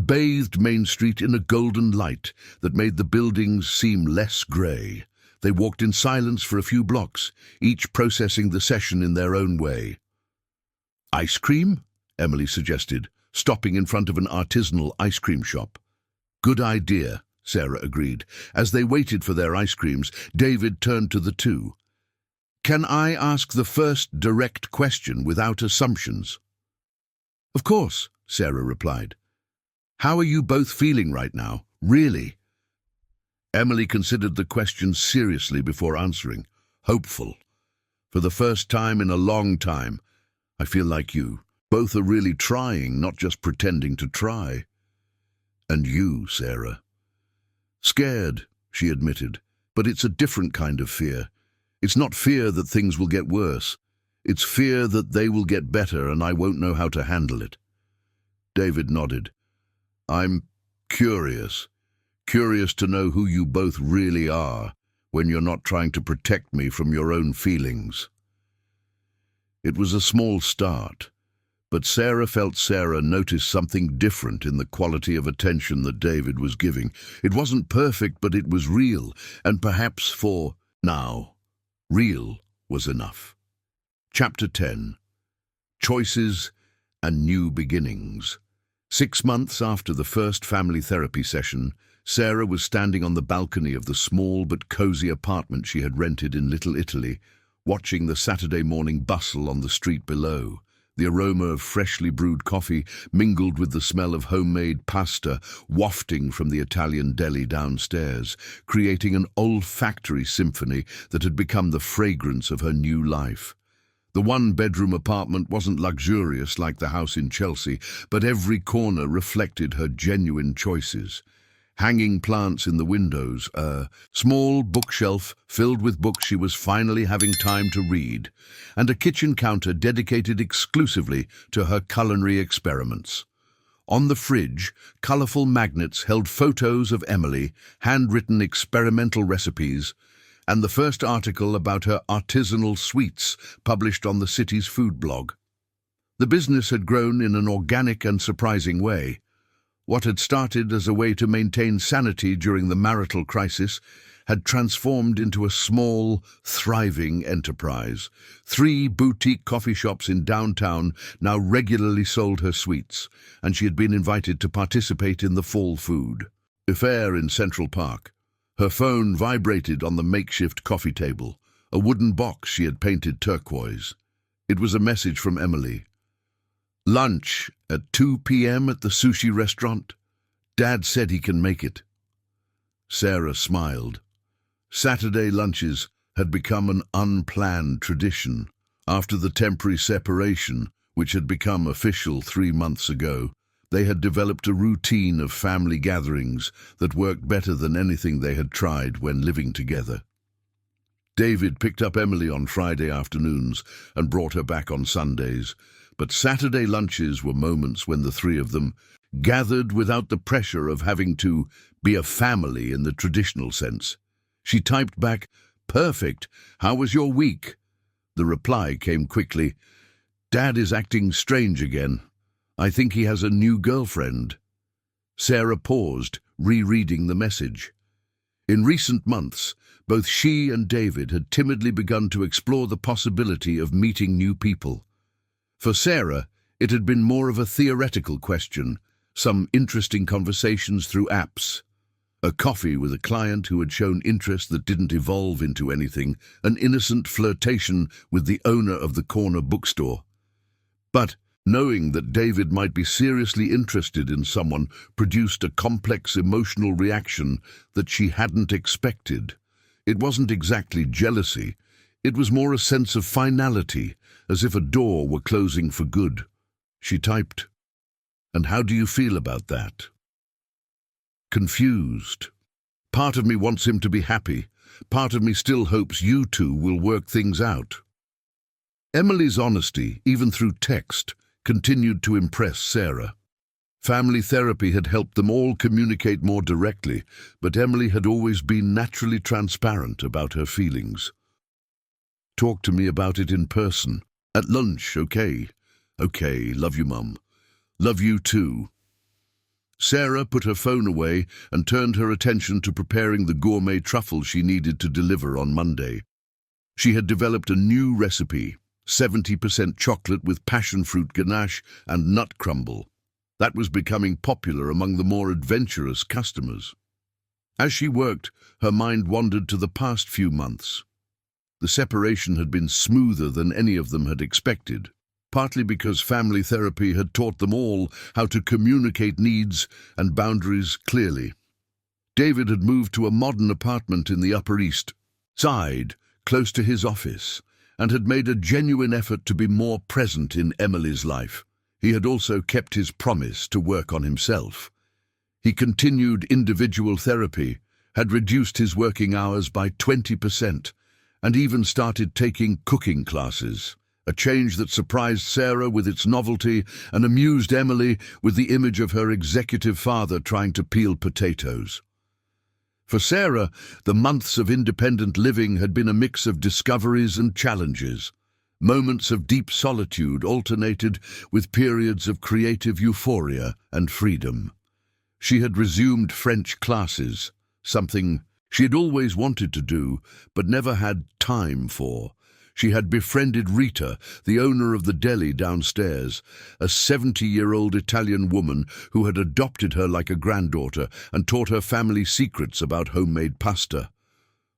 bathed Main Street in a golden light that made the buildings seem less grey. They walked in silence for a few blocks, each processing the session in their own way. Ice cream? Emily suggested, stopping in front of an artisanal ice cream shop. Good idea, Sarah agreed. As they waited for their ice creams, David turned to the two. Can I ask the first direct question without assumptions? Of course, Sarah replied. How are you both feeling right now? Really? Emily considered the question seriously before answering. Hopeful. For the first time in a long time, I feel like you. Both are really trying, not just pretending to try. And you, Sarah. Scared, she admitted, but it's a different kind of fear. It's not fear that things will get worse. It's fear that they will get better and I won't know how to handle it. David nodded. I'm curious to know who you both really are when you're not trying to protect me from your own feelings. It was a small start, But Sarah noticed something different in the quality of attention that David was giving. It wasn't perfect, but it was real, and perhaps for now, real was enough. Chapter 10. Choices and New Beginnings. 6 months after the first family therapy session, Sarah was standing on the balcony of the small but cozy apartment she had rented in Little Italy, watching the Saturday morning bustle on the street below. The aroma of freshly brewed coffee mingled with the smell of homemade pasta wafting from the Italian deli downstairs, creating an olfactory symphony that had become the fragrance of her new life. The one-bedroom apartment wasn't luxurious like the house in Chelsea, but every corner reflected her genuine choices. Hanging plants in the windows, a small bookshelf filled with books she was finally having time to read, and a kitchen counter dedicated exclusively to her culinary experiments. On the fridge, colourful magnets held photos of Emily, handwritten experimental recipes, and the first article about her artisanal sweets published on the city's food blog. The business had grown in an organic and surprising way. What had started as a way to maintain sanity during the marital crisis had transformed into a small, thriving enterprise. 3 boutique coffee shops in downtown now regularly sold her sweets, and she had been invited to participate in the fall food fair in Central Park. Her phone vibrated on the makeshift coffee table, a wooden box she had painted turquoise. It was a message from Emily. "Lunch at 2 p.m. at the sushi restaurant. Dad said he can make it." Sarah smiled. Saturday lunches had become an unplanned tradition. After the temporary separation, which had become official 3 months ago, they had developed a routine of family gatherings that worked better than anything they had tried when living together. David picked up Emily on Friday afternoons and brought her back on Sundays, but Saturday lunches were moments when the 3 of them gathered without the pressure of having to be a family in the traditional sense. She typed back, "Perfect. How was your week?" The reply came quickly, "Dad is acting strange again. I think he has a new girlfriend." Sarah paused, rereading the message. In recent months, both she and David had timidly begun to explore the possibility of meeting new people. For Sarah, it had been more of a theoretical question, some interesting conversations through apps, a coffee with a client who had shown interest that didn't evolve into anything, an innocent flirtation with the owner of the corner bookstore. But knowing that David might be seriously interested in someone produced a complex emotional reaction that she hadn't expected. It wasn't exactly jealousy, it was more a sense of finality, as if a door were closing for good. She typed, "And how do you feel about that?" "Confused. Part of me wants him to be happy. Part of me still hopes you two will work things out." Emily's honesty, even through text, continued to impress Sarah. Family therapy had helped them all communicate more directly, but Emily had always been naturally transparent about her feelings. "Talk to me about it in person. At lunch, okay? Okay, love you, Mum. Love you too." Sarah put her phone away and turned her attention to preparing the gourmet truffles she needed to deliver on Monday. She had developed a new recipe, 70% chocolate with passion fruit ganache and nut crumble. That was becoming popular among the more adventurous customers. As she worked, her mind wandered to the past few months. The separation had been smoother than any of them had expected, partly because family therapy had taught them all how to communicate needs and boundaries clearly. David had moved to a modern apartment in the Upper East Side, close to his office, and had made a genuine effort to be more present in Emily's life. He had also kept his promise to work on himself. He continued individual therapy, had reduced his working hours by 20%, and even started taking cooking classes, a change that surprised Sarah with its novelty and amused Emily with the image of her executive father trying to peel potatoes. For Sarah, the months of independent living had been a mix of discoveries and challenges. Moments of deep solitude alternated with periods of creative euphoria and freedom. She had resumed French classes, something she had always wanted to do but never had time for. She had befriended Rita, the owner of the deli downstairs, a 70-year-old Italian woman who had adopted her like a granddaughter and taught her family secrets about homemade pasta.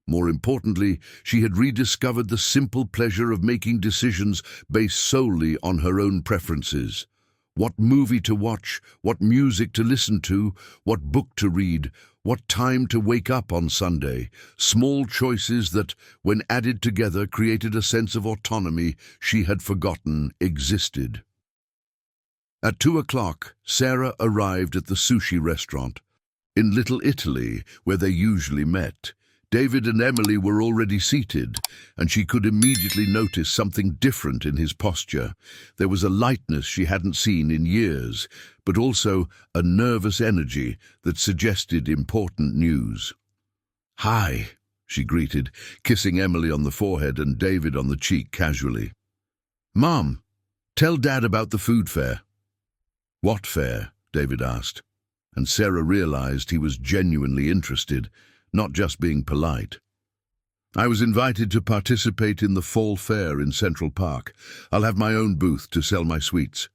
More importantly, she had rediscovered the simple pleasure of making decisions based solely on her own preferences. What movie to watch, what music to listen to, what book to read, what time to wake up on Sunday. Small choices that, when added together, created a sense of autonomy she had forgotten existed. At 2 o'clock, Sarah arrived at the sushi restaurant. In Little Italy, where they usually met, David and Emily were already seated, and she could immediately notice something different in his posture. There was a lightness she hadn't seen in years, but also a nervous energy that suggested important news. "Hi," she greeted, kissing Emily on the forehead and David on the cheek casually. "Mom, tell Dad about the food fair." "What fair?" David asked, and Sarah realized he was genuinely interested, not just being polite. "I was invited to participate in the fall fair in Central Park. I'll have my own booth to sell my sweets."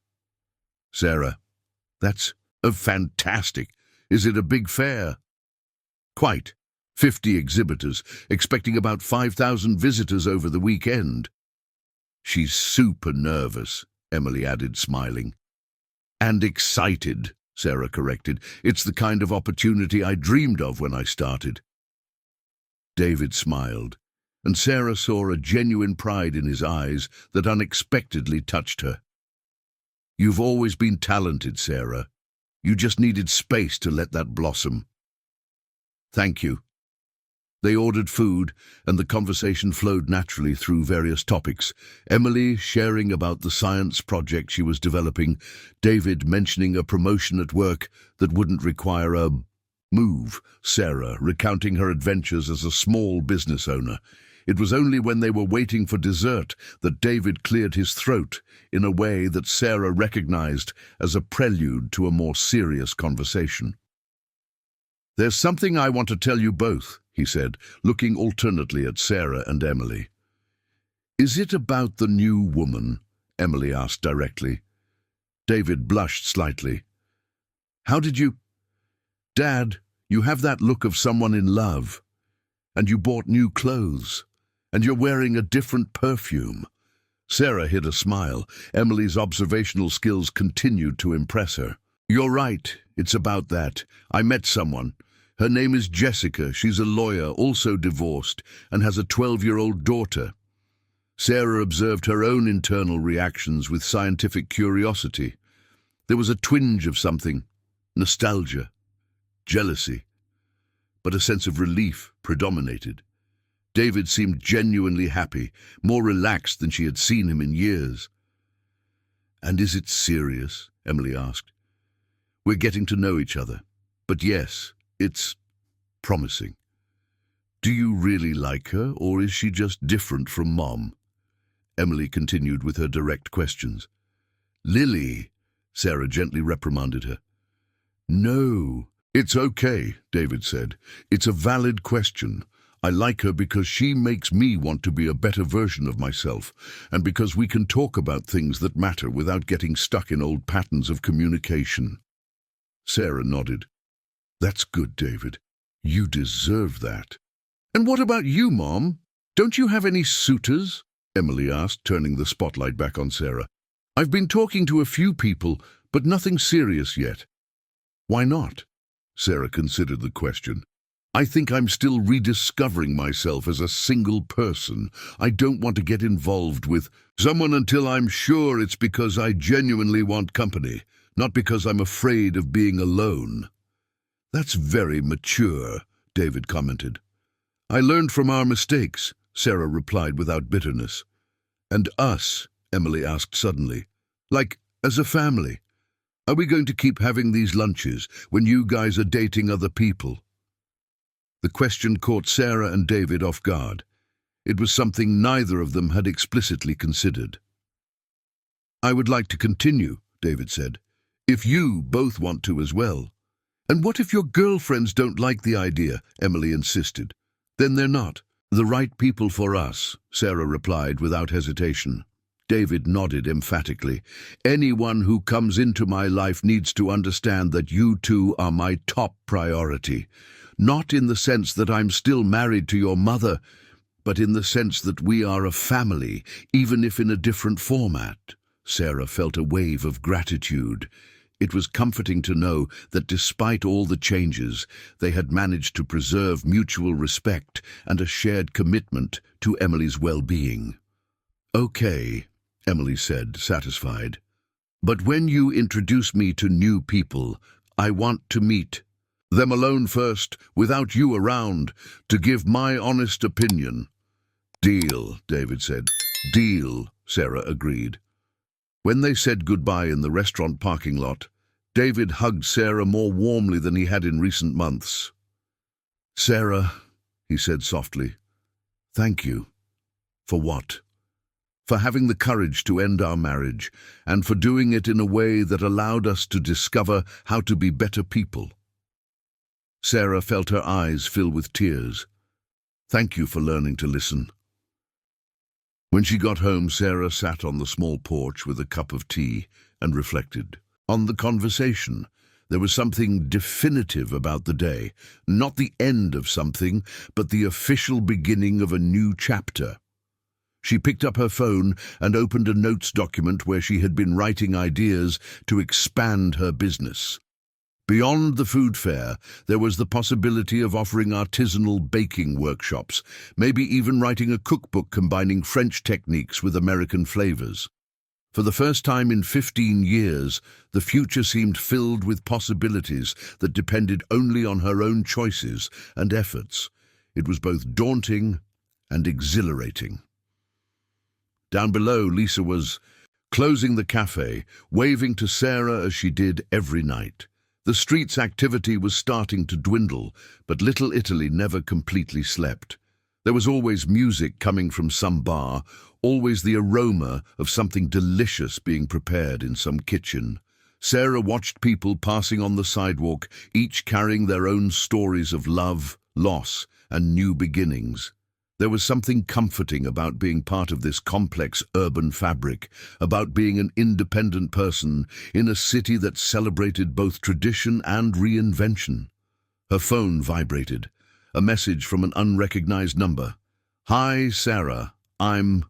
"Sarah, that's fantastic. Is it a big fair?" "Quite. 50 exhibitors, expecting about 5,000 visitors over the weekend." "She's super nervous," Emily added, smiling. "And excited," Sarah corrected. "It's the kind of opportunity I dreamed of when I started." David smiled, and Sarah saw a genuine pride in his eyes that unexpectedly touched her. "You've always been talented, Sarah. You just needed space to let that blossom." "Thank you." They ordered food, and the conversation flowed naturally through various topics. Emily sharing about the science project she was developing, David mentioning a promotion at work that wouldn't require a move, Sarah recounting her adventures as a small business owner. It was only when they were waiting for dessert that David cleared his throat in a way that Sarah recognized as a prelude to a more serious conversation. "There's something I want to tell you both," he said, looking alternately at Sarah and Emily. "Is it about the new woman?" Emily asked directly. David blushed slightly. "How did you—" "Dad, you have that look of someone in love. And you bought new clothes. And you're wearing a different perfume." Sarah hid a smile. Emily's observational skills continued to impress her. "You're right, it's about that. I met someone. Her name is Jessica. She's a lawyer, also divorced, and has a 12-year-old daughter." Sarah observed her own internal reactions with scientific curiosity. There was a twinge of something, nostalgia, jealousy, but a sense of relief predominated. David seemed genuinely happy, more relaxed than she had seen him in years. "And is it serious?" Emily asked. "We're getting to know each other, but yes, it's promising. Do you really like her, or is she just different from Mom?" Emily continued with her direct questions. "Lily," Sarah gently reprimanded her. "No, it's okay," David said. "It's a valid question. I like her because she makes me want to be a better version of myself, and because we can talk about things that matter without getting stuck in old patterns of communication." Sarah nodded. "That's good, David. You deserve that." "And what about you, Mom? Don't you have any suitors?" Emily asked, turning the spotlight back on Sarah. "I've been talking to a few people, but nothing serious yet." "Why not?" Sarah considered the question. "I think I'm still rediscovering myself as a single person. I don't want to get involved with someone until I'm sure it's because I genuinely want company, not because I'm afraid of being alone." "That's very mature," David commented. "I learned from our mistakes," Sarah replied without bitterness. "And us?" Emily asked suddenly. "Like, as a family? Are we going to keep having these lunches when you guys are dating other people?" The question caught Sarah and David off guard. It was something neither of them had explicitly considered. "I would like to continue," David said, "if you both want to as well." "And what if your girlfriends don't like the idea?" Emily insisted. "Then they're not the right people for us," Sarah replied without hesitation. David nodded emphatically. "Anyone who comes into my life needs to understand that you two are my top priority. Not in the sense that I'm still married to your mother, but in the sense that we are a family, even if in a different format." Sarah felt a wave of gratitude. It was comforting to know that despite all the changes, they had managed to preserve mutual respect and a shared commitment to Emily's well-being. "Okay," Emily said, satisfied. "But when you introduce me to new people, I want to meet them alone first, without you around, to give my honest opinion." "Deal," David said. "Deal," Sarah agreed. When they said goodbye in the restaurant parking lot, David hugged Sarah more warmly than he had in recent months. "Sarah," he said softly, "thank you." "For what?" "For having the courage to end our marriage, and for doing it in a way that allowed us to discover how to be better people." Sarah felt her eyes fill with tears. "Thank you for learning to listen." When she got home, Sarah sat on the small porch with a cup of tea and reflected on the conversation. There was something definitive about the day, not the end of something, but the official beginning of a new chapter. She picked up her phone and opened a notes document where she had been writing ideas to expand her business. Beyond the food fair, there was the possibility of offering artisanal baking workshops, maybe even writing a cookbook combining French techniques with American flavors. For the first time in 15 years, the future seemed filled with possibilities that depended only on her own choices and efforts. It was both daunting and exhilarating. Down below, Lisa was closing the cafe, waving to Sarah as she did every night. The street's activity was starting to dwindle, but Little Italy never completely slept. There was always music coming from some bar, always the aroma of something delicious being prepared in some kitchen. Sarah watched people passing on the sidewalk, each carrying their own stories of love, loss, and new beginnings. There was something comforting about being part of this complex urban fabric, about being an independent person in a city that celebrated both tradition and reinvention. Her phone vibrated, a message from an unrecognized number. "Hi, Sarah. I'm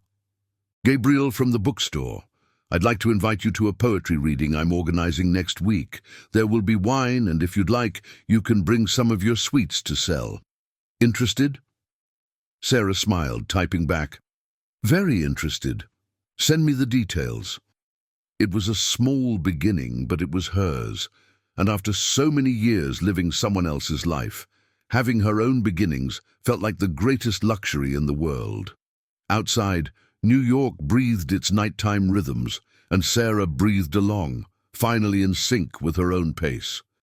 Gabriel from the bookstore. I'd like to invite you to a poetry reading I'm organizing next week. There will be wine, and if you'd like, you can bring some of your sweets to sell. Interested?" Sarah smiled, typing back, "Very interested. Send me the details." It was a small beginning, but it was hers, and after so many years living someone else's life, having her own beginnings felt like the greatest luxury in the world. Outside, New York breathed its nighttime rhythms, and Sarah breathed along, finally in sync with her own pace.